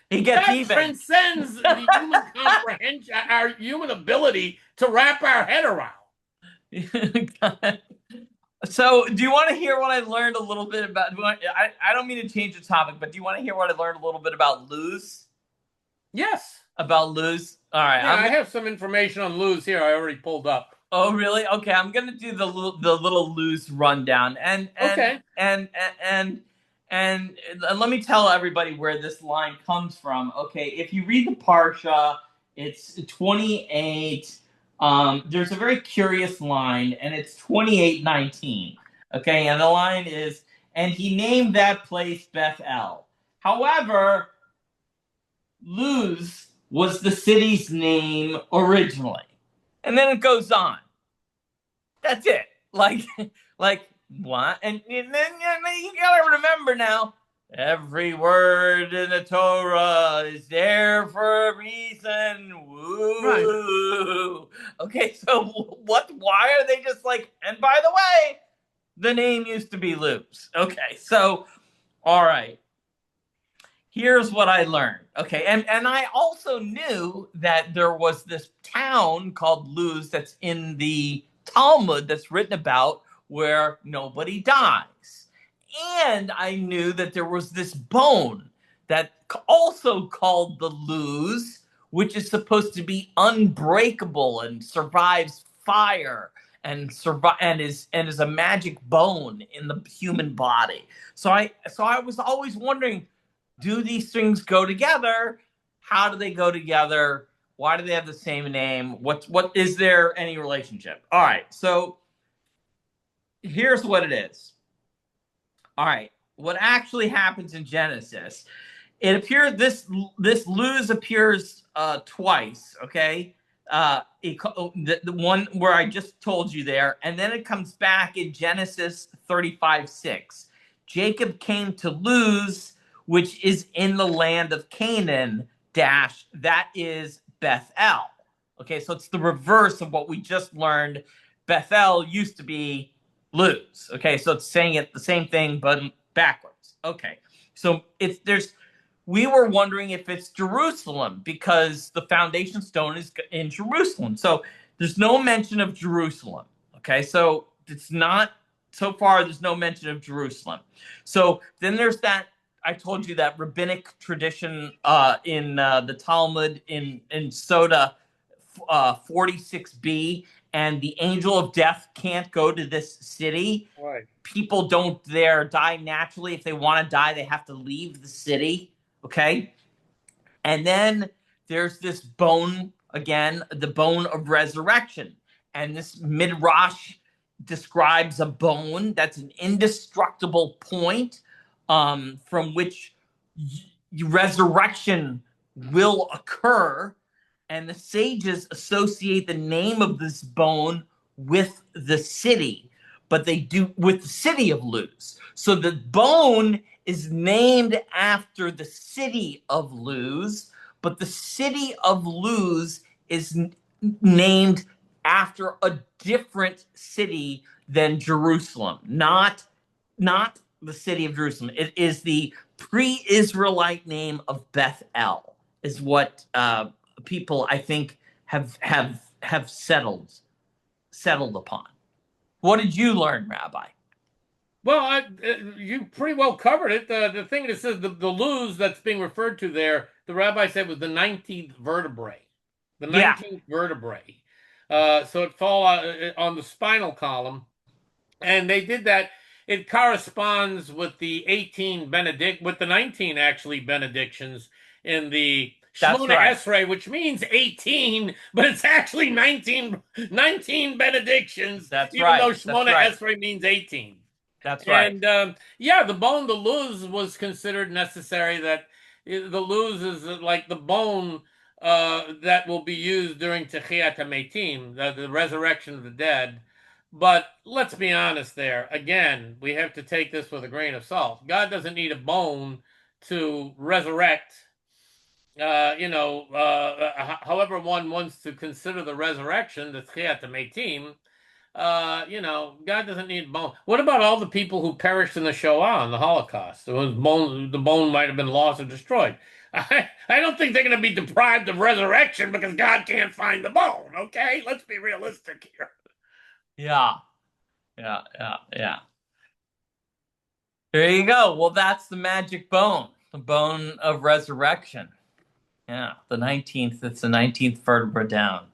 He gets God even. transcends the human comprehension, our human ability to wrap our head around. So, do you want to hear what I learned a little bit about? I don't mean to change the topic, but do you want to hear what I learned a little bit about lose? Yes. About lose? All right. Yeah, I have some information on Luz here. I already pulled up. Oh, really? Okay, I'm gonna do the little loose rundown, Okay. and let me tell everybody where this line comes from. Okay, if you read the Parsha, it's 28. There's a very curious line, and it's 28:19. Okay, and the line is, and he named that place Bethel. However, Luz was the city's name originally. And then it goes on. That's it. Like what? And then you gotta remember now, every word in the Torah is there for a reason. Right. Woo. Okay, so what? Why are they just like? And by the way, the name used to be Luz. Okay, so all right. Here's what I learned. Okay, and I also knew that there was this town called Luz that's in the Talmud that's written about where nobody dies. And I knew that there was this bone that also called the Luz, which is supposed to be unbreakable and survives fire and is a magic bone in the human body. So I was always wondering, do these things go together? How do they go together? Why do they have the same name? What is there any relationship? All right, so here's what it is. All right, what actually happens in Genesis? It appears this Luz appears twice. Okay, the one where I just told you there, and then it comes back in Genesis 35:6. Jacob came to Luz, which is in the land of Canaan. That is Bethel. Okay, so it's the reverse of what we just learned. Bethel used to be Luz. Okay, so it's saying it the same thing but backwards. Okay, so we were wondering if it's Jerusalem because the foundation stone is in Jerusalem. So there's no mention of Jerusalem. Okay, so it's not, so far there's no mention of Jerusalem. So then there's that, I told you, that rabbinic tradition in the Talmud in Soda 46b, and the angel of death can't go to this city. Right. People don't there die naturally. If they want to die, they have to leave the city. Okay. And then there's this bone again, the bone of resurrection. And this midrash describes a bone that's an indestructible point from which resurrection will occur. And the sages associate the name of this bone with the city, but they do with the city of Luz. So the bone is named after the city of Luz, but the city of Luz is named after a different city than Jerusalem, not the city of Jerusalem. It is the pre-Israelite name of Bethel, is what people, I think, have settled upon. What did you learn, Rabbi? Well, you pretty well covered it. The thing that says the Luz that's being referred to there, the rabbi said was the 19th vertebrae. The 19th vertebrae. So it fall on the spinal column. And they did that. It corresponds with the 19 actually benedictions in the Shmona Esrei, which means 18, but it's actually 19 benedictions. Even though Shmona Esrei means 18. That's right. And yeah, the bone, the luz, was considered necessary. That the luz is like the bone that will be used during Techiyat HaMetim, the resurrection of the dead. But let's be honest there. Again, we have to take this with a grain of salt. God doesn't need a bone to resurrect. However one wants to consider the resurrection, the Techiyat HaMetim, God doesn't need bone. What about all the people who perished in the Shoah, in the Holocaust? The bone might have been lost or destroyed. I don't think they're going to be deprived of resurrection because God can't find the bone, okay? Let's be realistic here. Yeah. There you go. Well, that's the magic bone, the bone of resurrection. Yeah, the 19th. It's the 19th vertebra down.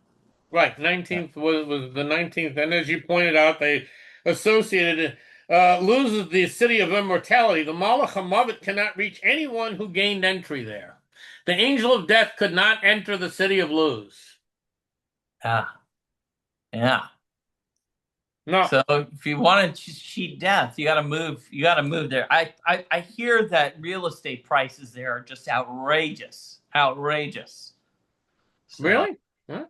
Right, 19th was the 19th, and as you pointed out, they associated it. Loses the city of immortality. The Malach HaMavet cannot reach anyone who gained entry there. The angel of death could not enter the city of Luz. Yeah. No. So if you want to cheat death, you got to move. You got to move there. I hear that real estate prices there are just outrageous. So, really? Huh?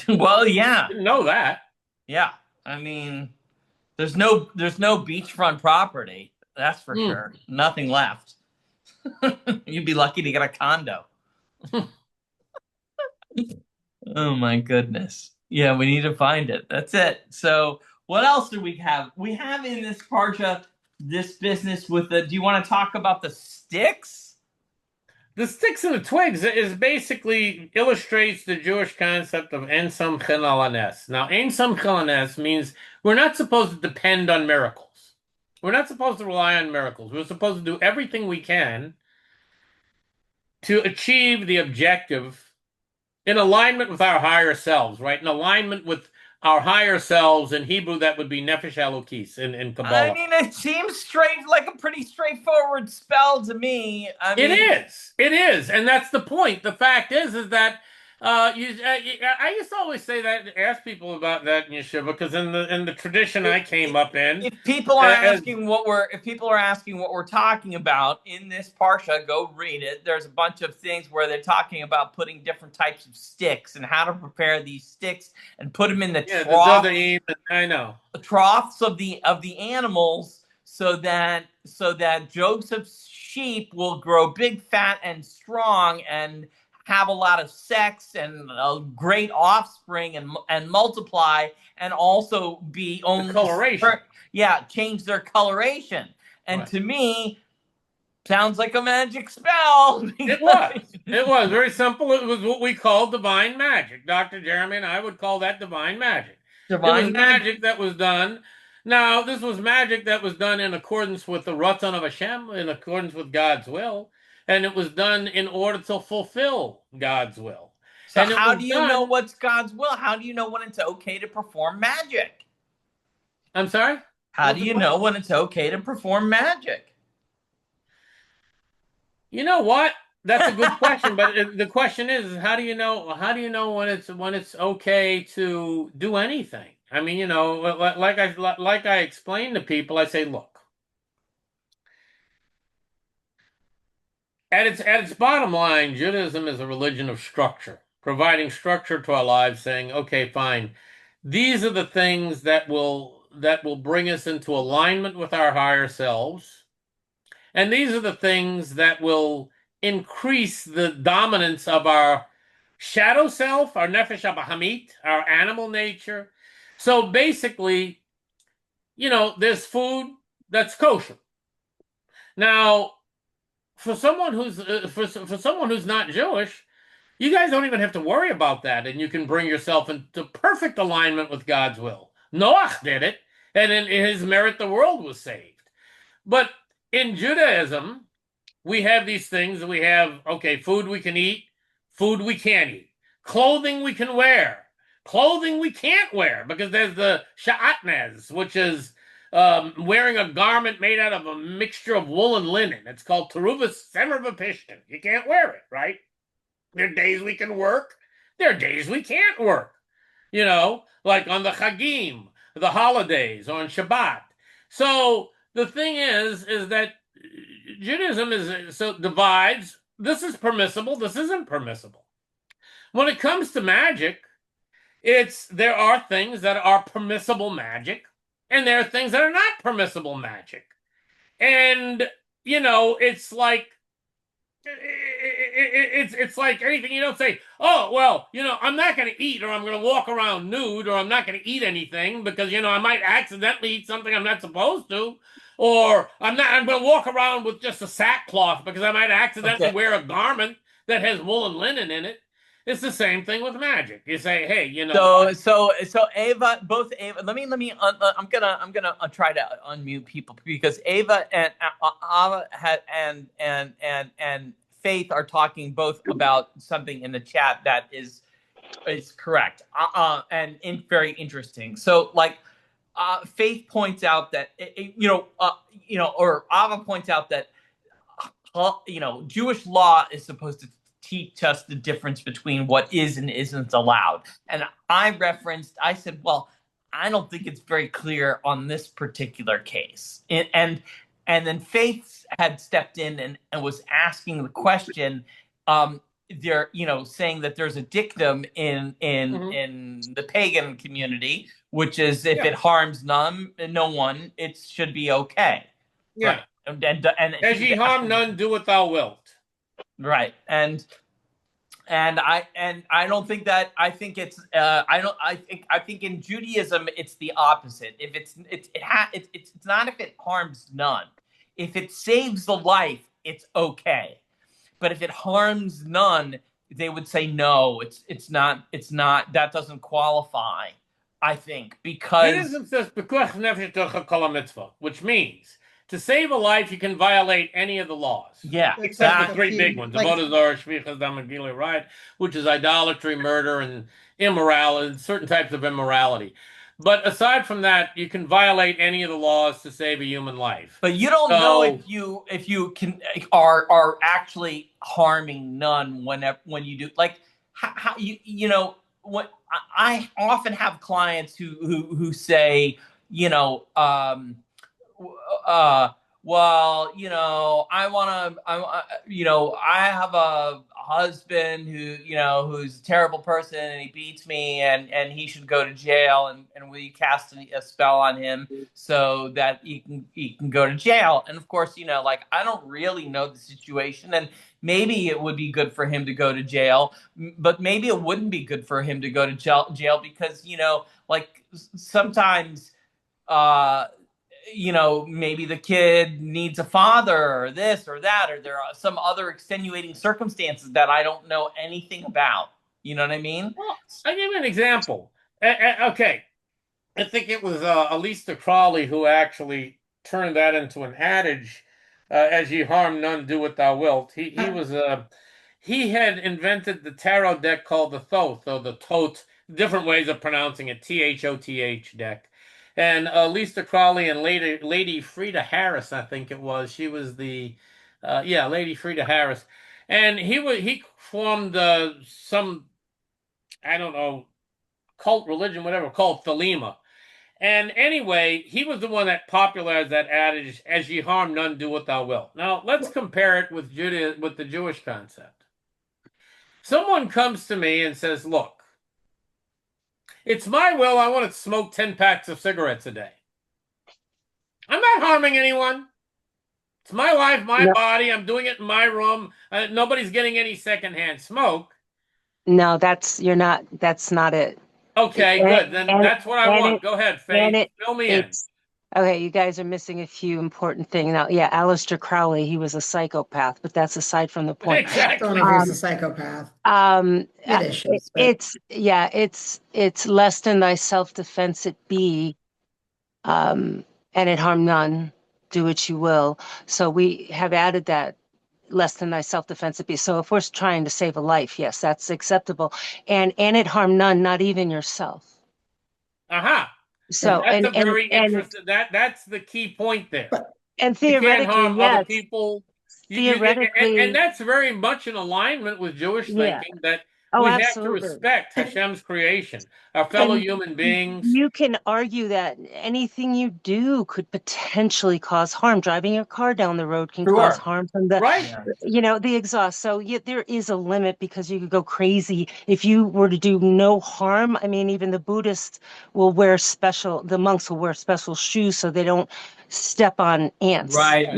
Well, yeah. Didn't know that. Yeah. I mean, there's no beachfront property. That's for sure. Nothing left. You'd be lucky to get a condo. Oh my goodness. Yeah, we need to find it. That's it. So what else do we have? We have in this Parsha this business with the, do you want to talk about the sticks? The sticks and the twigs is basically illustrates the Jewish concept of En Samchin Al Hanes. Now, En Samchin Al Hanes means we're not supposed to depend on miracles. We're not supposed to rely on miracles. We're supposed to do everything we can to achieve the objective in alignment with our higher selves, right? In alignment with our higher selves. In Hebrew, that would be Nefesh Elokis in Kabbalah. I mean, it seems like a pretty straightforward spell to me. It is. And that's the point. The fact is that I used to always say that, ask people about that in Yeshiva, because in the tradition I came up in, if people are asking what we're talking about in this parsha, go read it. There's a bunch of things where they're talking about putting different types of sticks and how to prepare these sticks and put them in the troughs of the animals, so that Joseph's sheep will grow big, fat, and strong, and have a lot of sex and a great offspring and multiply, and also be only coloration. Change their coloration. And to me, sounds like a magic spell. It was very simple. It was what we call divine magic. Dr. Jeremy and I would call that divine magic. It was magic that was done. Now, this was magic that was done in accordance with the Ratzon of Hashem, in accordance with God's will. And it was done in order to fulfill God's will. So how do you know what's God's will? How do you know when it's okay to perform magic? I'm sorry? How do you know when it's okay to perform magic? You know what? That's a good question, but the question is how do you know? How do you know when it's okay to do anything? I mean, like I explained to people, I say, look, at its bottom line, Judaism is a religion of structure, providing structure to our lives, saying, okay, fine, these are the things that will bring us into alignment with our higher selves. And these are the things that will increase the dominance of our shadow self, our nefesh abahamit, our animal nature. So basically, there's food that's kosher. Now, for someone who's not Jewish, you guys don't even have to worry about that, and you can bring yourself into perfect alignment with God's will. Noach did it, and in his merit, the world was saved. But in Judaism, we have these things. We have, okay, food we can eat, food we can't eat, clothing we can wear, clothing we can't wear, because there's the sha'atnez, which is wearing a garment made out of a mixture of wool and linen. It's called teruvas semervapishtin. You can't wear it, right? There are days we can work. There are days we can't work. Like on the Chagim, the holidays, on Shabbat. So the thing is that Judaism so divides. This is permissible. This isn't permissible. When it comes to magic, there are things that are permissible magic, and there are things that are not permissible magic. And it's like it's like anything. You don't say, oh well, I'm not going to eat, or I'm going to walk around nude, or I'm not going to eat anything because I might accidentally eat something I'm not supposed to, or I'm going to walk around with just a sackcloth because I might accidentally Okay. wear a garment that has wool and linen in it. It's the same thing with magic. You say, hey, you know what? So Ava, both Ava. I'm gonna try to unmute people because Ava and Ava had and Faith are talking both about something in the chat that is correct and very interesting. So Faith points out that or Ava points out that Jewish law is supposed to teach us the difference between what is and isn't allowed. And I said, well, I don't think it's very clear on this particular case. And then Faith had stepped in and was asking the question, saying that there's a dictum in the pagan community, which is if it harms no one, it should be okay. Yeah. Right. And as ye harm none, do what thou wilt. Right. And I don't think that I think it's I think in Judaism it's the opposite. If it's not if it harms none. If it saves the life, it's okay. But if it harms none, they would say no, it's not that doesn't qualify, I think, because Judaism says pekuach nefesh tocha kol mitzvah, which means to save a life, you can violate any of the laws. Yeah, except the three big ones: avodah zarah, shvichas dam, and gilui right, which is idolatry, murder, and immorality, certain types of immorality. But aside from that, you can violate any of the laws to save a human life. But you don't know if you can are actually harming none when you do, like how what I often have clients who say well, I have a husband who's a terrible person and he beats me and he should go to jail and will you cast a spell on him so that he can go to jail? And of course, I don't really know the situation, and maybe it would be good for him to go to jail, but maybe it wouldn't be good for him to go to jail because sometimes maybe the kid needs a father or this or that, or there are some other extenuating circumstances that I don't know anything about. You know what I mean? Well, I'll give you an example. Okay. I think it was Aleister Crowley who actually turned that into an adage, as ye harm none, do what thou wilt. He had invented the tarot deck called the Thoth, or the Toth, different ways of pronouncing it, Thoth deck. And Aleister Crowley and Lady Frida Harris, I think it was. She was Lady Frida Harris. and he formed some, I don't know, cult religion, whatever, called Thelema. And anyway, he was the one that popularized that adage, "As ye harm none, do what thou wilt." Now let's compare it with with the Jewish concept. Someone comes to me and says, "Look, it's my will. I want to smoke 10 packs of cigarettes a day. I'm not harming anyone. It's my life, my No, body. I'm doing it in my room. Nobody's getting any secondhand smoke." no, that's not it. Okay, And good. Then and that's what I and want. it Go ahead, and Faith. Fill me in. it's okay. You guys are missing a few important things. Now, yeah, Aleister Crowley, he was a psychopath, but that's aside from the point. Don't know if he Exactly. was a Um, psychopath. um, He had issues, but it's yeah, it's less than thy self-defense it be, and it harm none. Do what you will. So we have added that less than thy self-defense it be. So if we're trying to save a life, yes, that's acceptable. And it harm none, not even yourself. Aha. So That's a very and interesting. That's the key point there. but and You can't theoretically, harm other yes, people. And theoretically, that's very much in alignment with Jewish yeah. thinking, that Oh, we have to absolutely. respect Hashem's creation, our fellow And human beings. you can argue that anything you do could potentially cause harm. Driving your car down the road can cause Sure. harm from the, Right? Yeah. the exhaust. So yeah, there is a limit because you could go crazy if you were to do no harm. I mean, even the Buddhists the monks will wear special shoes so they don't step on ants. Right. I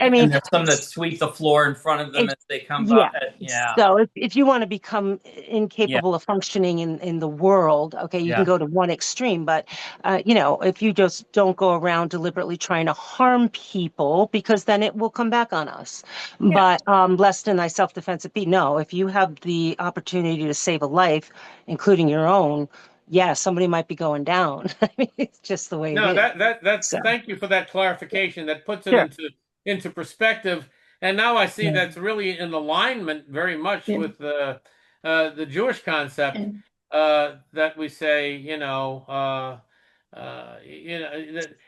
mean, And there's some that sweep the floor in front of them it's as they come by. yeah. Yeah. So if you want to become Yeah. incapable of functioning in the world, okay, you can Yeah. go to one extreme. But if you just don't go around deliberately trying to harm people, because then it will come back on us. Yeah. But less than thy self-defense it be. No, if you have the opportunity to save a life, including your own, yeah, somebody might be going down. I mean, it's just the way it No, is. that's So thank you for that clarification. That puts it sure. into perspective. And now I see Yeah. that's really in alignment very much yeah, with the Jewish concept, and that we say,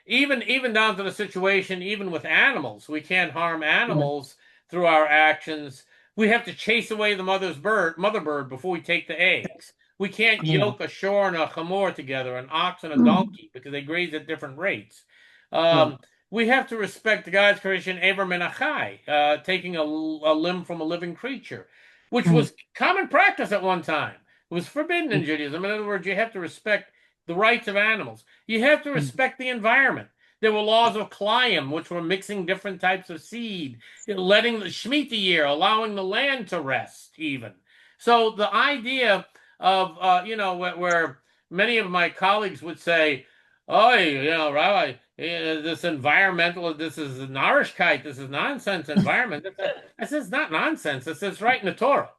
even down to the situation, even with animals, we can't harm Yeah. animals through our actions. We have to chase away the mother bird before we take the eggs. We can't Yeah. yoke a shore and a chamor together, an ox and a mm, donkey, because they graze at different rates. Yeah. We have to respect God's creation, Abram and Achai, taking a limb from a living creature, which Mm. was common practice at one time. It was forbidden in Judaism. In other words, you have to respect the rights of animals. You have to Mm. respect the environment. There were laws of Klayim, which were mixing different types of seed, letting the Shemitah year, allowing the land to rest, even. So the idea of, where many of my colleagues would say, "Oh, Rabbi, this environmental, this is narishkeit, this is nonsense environment." I said, it's not nonsense. It says right in the Torah.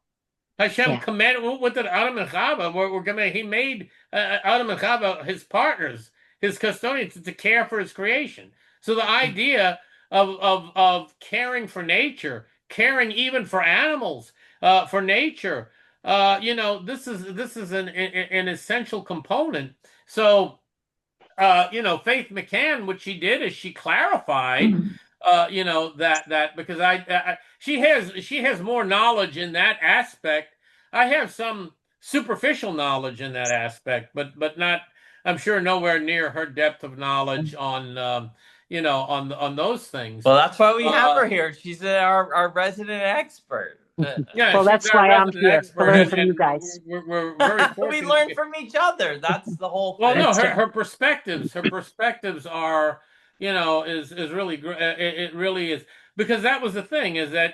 Hashem Yeah. commanded, what did Adam and Chava, he made Adam and Chava his partners, his custodians, to care for his creation. So the idea of caring for nature, caring even for animals, for nature, this is an essential component. So Faith McCann, what she did is she clarified, mm, that because she has more knowledge in that aspect. I have some superficial knowledge in that aspect, but not. I'm sure nowhere near her depth of knowledge on, on those things. Well, that's why we have Uh, her here. She's our resident expert. yeah, Well, she's that's our why I'm resident here to expert, learn and from you and guys. we're very We fortunate to learn get. from each other. That's the whole Well, thing. no, That's her perspectives are, is really it really is, because that was the thing, is that,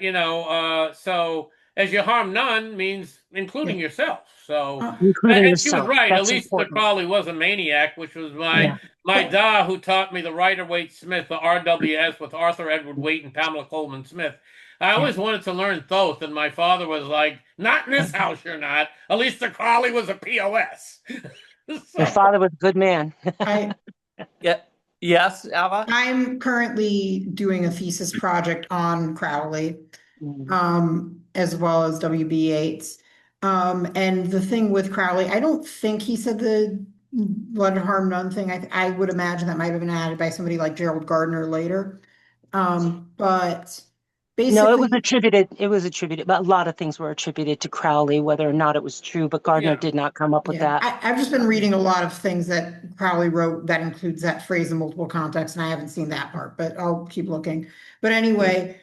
so as you harm none means yeah. including yourself. So, Uh, Including and she was yourself. right. That's Aleister important. Crowley was a maniac, which was my Yeah. my da, who taught me the Rider Waite Smith, the RWS, with Arthur Edward Waite and Pamela Coleman Smith. I Yeah. always wanted to learn Thoth, and my father was like, "Not in this house, you're not." Aleister Crowley was a POS. Your So. father was a good man. I Yeah. Yes, Ava? I'm currently doing a thesis project on Crowley, Mm. as well as W.B. Yeats. And the thing with Crowley, I don't think he said the blood harm none thing. I would imagine that might have been added by somebody like Gerald Gardner later. But No, basically, it was attributed, but a lot of things were attributed to Crowley, whether or not it was true, but Gardner Yeah. did not come up with yeah, that. I've just been reading a lot of things that Crowley wrote that includes that phrase in multiple contexts, and I haven't seen that part, but I'll keep looking. But anyway,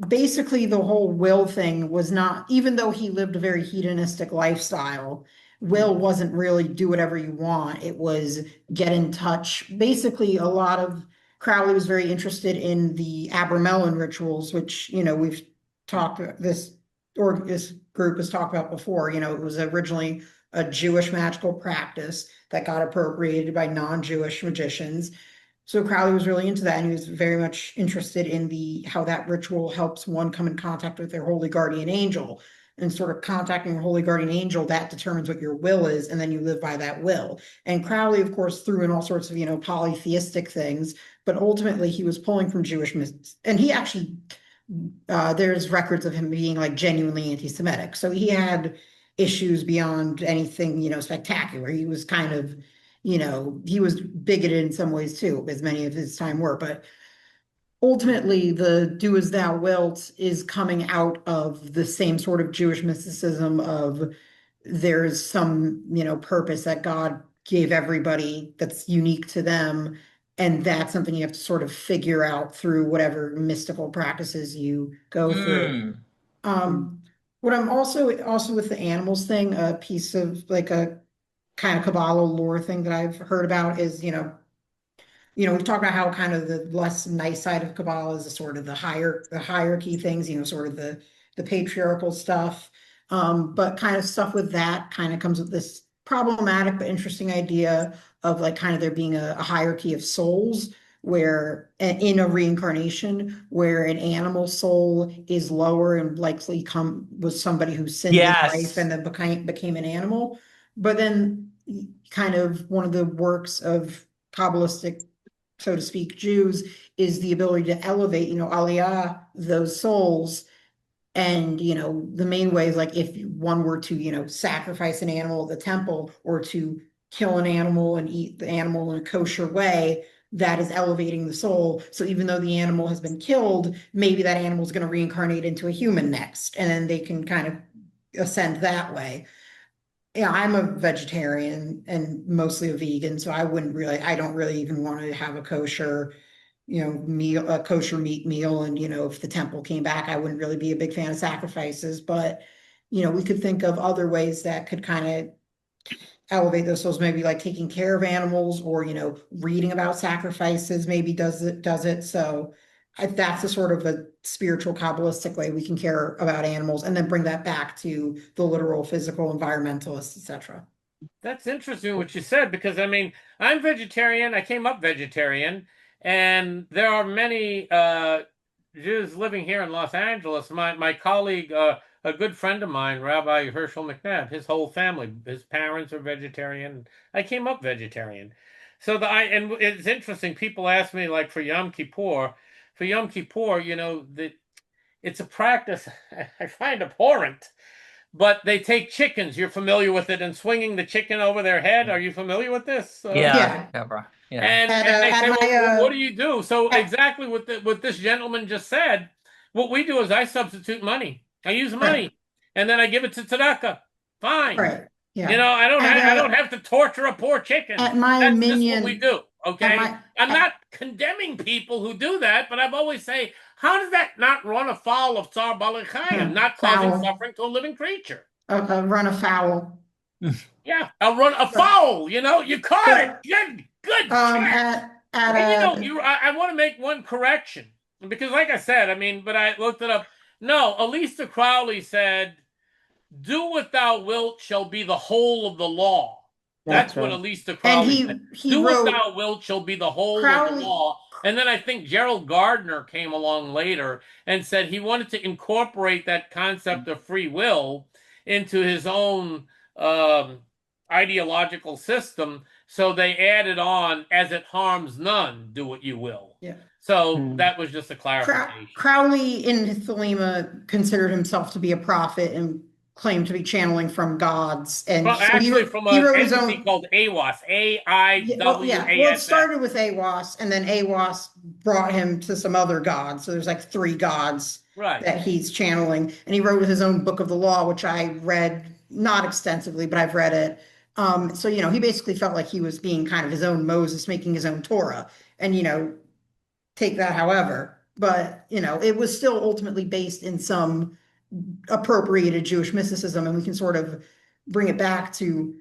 basically the whole will thing was not, even though he lived a very hedonistic lifestyle, will wasn't really do whatever you want. It was get in touch. Basically, a lot of Crowley was very interested in the Abramelin rituals, which, we've talked, this group has talked about before. It was originally a Jewish magical practice that got appropriated by non-Jewish magicians. So Crowley was really into that, and he was very much interested in how that ritual helps one come in contact with their holy guardian angel. And sort of contacting your holy guardian angel, that determines what your will is, and then you live by that will. And Crowley, of course, threw in all sorts of, polytheistic things, but ultimately he was pulling from Jewish myths. And he actually, there's records of him being like genuinely anti-Semitic. So he had issues beyond anything, spectacular. He was kind of, he was bigoted in some ways too, as many of his time were. But ultimately, the do as thou wilt is coming out of the same sort of Jewish mysticism of there's some, purpose that God gave everybody that's unique to them. And that's something you have to sort of figure out through whatever mystical practices you go through. What I'm also with the animals thing, a piece of like a kind of Kabbalah lore thing that I've heard about is, we've talked about how kind of the less nice side of Kabbalah is the sort of the hierarchy things, sort of the patriarchal stuff. But kind of stuff with that kind of comes with this problematic but interesting idea of like kind of there being a hierarchy of souls where in a reincarnation where an animal soul is lower and likely was somebody who sinned in life and then became an animal. But then kind of one of the works of Kabbalistic, so to speak, Jews is the ability to elevate, aliyah, those souls. And, the main way is like if one were to, sacrifice an animal at the temple or to kill an animal and eat the animal in a kosher way, that is elevating the soul. So even though the animal has been killed, maybe that animal is going to reincarnate into a human next, and then they can kind of ascend that way. Yeah, I'm a vegetarian and mostly a vegan, so I don't really even want to have a kosher, a kosher meat meal. And, if the temple came back, I wouldn't really be a big fan of sacrifices, but, we could think of other ways that could kind of elevate those souls, maybe like taking care of animals or, reading about sacrifices maybe does it. So that's a sort of a spiritual Kabbalistic way we can care about animals and then bring that back to the literal, physical, environmentalists, etc. That's interesting what you said, because I mean, I'm vegetarian. I came up vegetarian, and there are many Jews living here in Los Angeles. My colleague, a good friend of mine, Rabbi Herschel McNabb, his whole family, his parents are vegetarian. I came up vegetarian. So and it's interesting. People ask me, like, for Yom Kippur, it's a practice I find abhorrent. But they take chickens. You're familiar with it, and swinging the chicken over their head. Are you familiar with this? Yeah. And they say, well, what do you do? So exactly what this gentleman just said, what we do is I substitute money. I use money, and then I give it to tzedakah. Fine. Right. Yeah. I don't have to torture a poor chicken. That's just what we do. Okay. I'm not condemning people who do that, but I've always say, how does that not run afoul of Tsar Balakayim, not causing suffering to a living creature? Run afoul. Yeah, I'll run afoul. You caught it. Good. I want to make one correction, because, like I said, but I looked it up. No, Aleister Crowley said, "Do what thou wilt shall be the whole of the law." That's what Aleister Crowley said. Do what thou wilt shall be the whole of the law. And then I think Gerald Gardner came along later and said he wanted to incorporate that concept of free will into his own ideological system. So they added on, as it harms none, do what you will. Yeah. So that was just a clarification. Crowley in Thelema considered himself to be a prophet and claimed to be channeling from gods. And from an entity called AWAS, AIWAS. Well, it started with AWAS, and then AWAS brought him to some other gods. So there's like 3 gods Right. that he's channeling. And he wrote his own book of the law, which I read, not extensively, but I've read it. So, he basically felt like he was being kind of his own Moses, making his own Torah. And, take that however, but, it was still ultimately based in some appropriated Jewish mysticism, and we can sort of bring it back to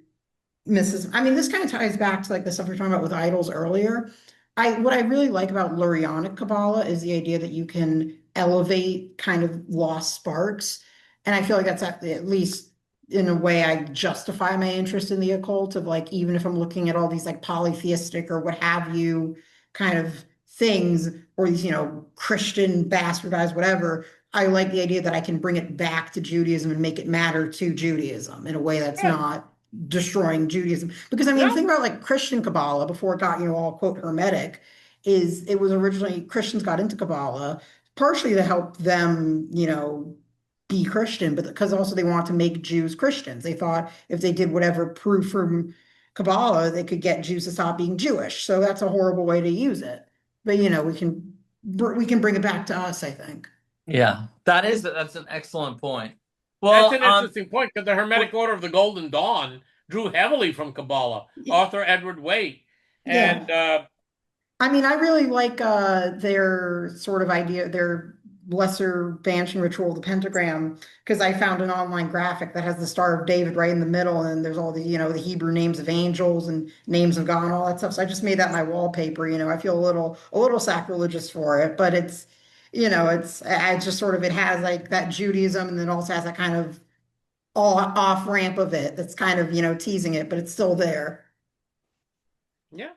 mysticism. I mean, this kind of ties back to like the stuff we were talking about with idols earlier. What I really like about Lurianic Kabbalah is the idea that you can elevate kind of lost sparks. And I feel like that's at least in a way I justify my interest in the occult, of like, even if I'm looking at all these like polytheistic or what have you kind of things, or these, Christian bastardized whatever, I like the idea that I can bring it back to Judaism and make it matter to Judaism in a way that's Right. not destroying Judaism. Because I mean, No. think about like Christian Kabbalah before it got, all quote hermetic, is it was originally Christians got into Kabbalah partially to help them, be Christian, but because also they want to make Jews Christians. They thought if they did whatever proof from Kabbalah, they could get Jews to stop being Jewish. So that's a horrible way to use it. But we can bring it back to us, I think. Yeah, that's an excellent point. That's Well, an interesting point, because the Hermetic Order of the Golden Dawn drew heavily from Kabbalah. Arthur Edward Waite. And I mean, I really like their sort of idea, their lesser banishing ritual, the pentagram, because I found an online graphic that has the Star of David right in the middle, and there's all the, the Hebrew names of angels and names of God and all that stuff. So I just made that my wallpaper. I feel a little sacrilegious for it, but it's, I just sort of, it has like that Judaism, and then also has that kind of all off ramp of it that's kind of, teasing it, but it's still there. yeah.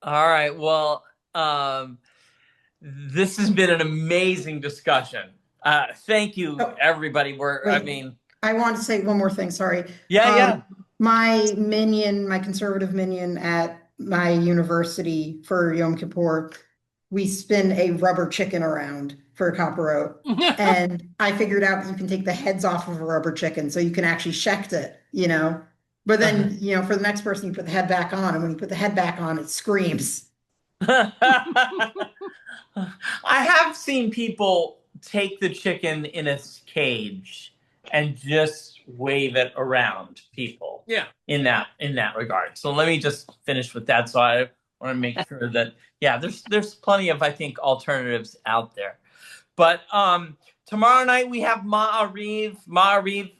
all right. Well, this has been an amazing discussion. Thank you, Oh, everybody. wait. I want to say one more thing. Sorry. Yeah. My conservative minion at my university for Yom Kippur, we spin a rubber chicken around for a kaparot. And I figured out that you can take the heads off of a rubber chicken, so you can actually shecht it, But then, for the next person, you put the head back on, and when you put the head back on, it screams. I have seen people take the chicken in a cage and just wave it around people. Yeah. In that regard. So let me just finish with that. So I want to make sure that there's plenty of, I think, alternatives out there. But tomorrow night we have Ma'ariv. Ma'ariv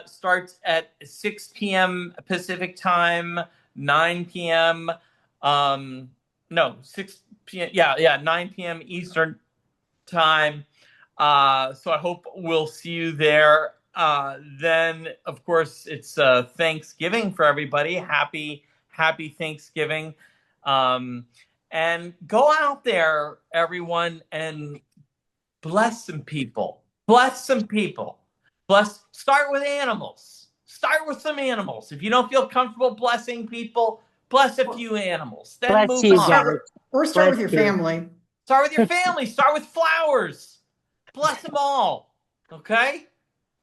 starts at 6 p.m. Pacific time, 9 p.m. 6 p.m. 9 p.m. Eastern time. So I hope we'll see you there. Then, of course, it's Thanksgiving for everybody. Happy Thanksgiving. And go out there, everyone, and bless some people. Start with animals. Start with some animals. If you don't feel comfortable blessing people, bless a few animals. Then Bless move you, on. guys. Or start with your Bless you. family. Start with your family. Start with flowers. Bless them all. Okay?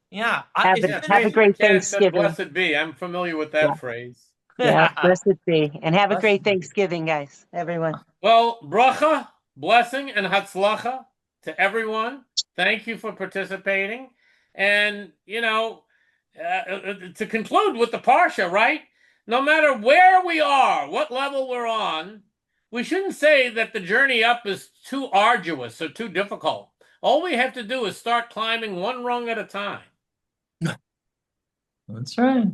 Yeah. Have a great Thanksgiving. Blessed be. I'm familiar with that phrase. Yeah, blessed be. And have a great Thanksgiving, guys, everyone. Well, bracha, blessing, and hatzlacha to everyone. Thank you for participating. And, to conclude with the Parsha, right? No matter where we are, what level we're on, we shouldn't say that the journey up is too arduous or too difficult. All we have to do is start climbing one rung at a time. That's right.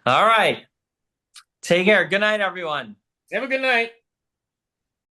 All right. Take care. Good night, everyone. Have a good night.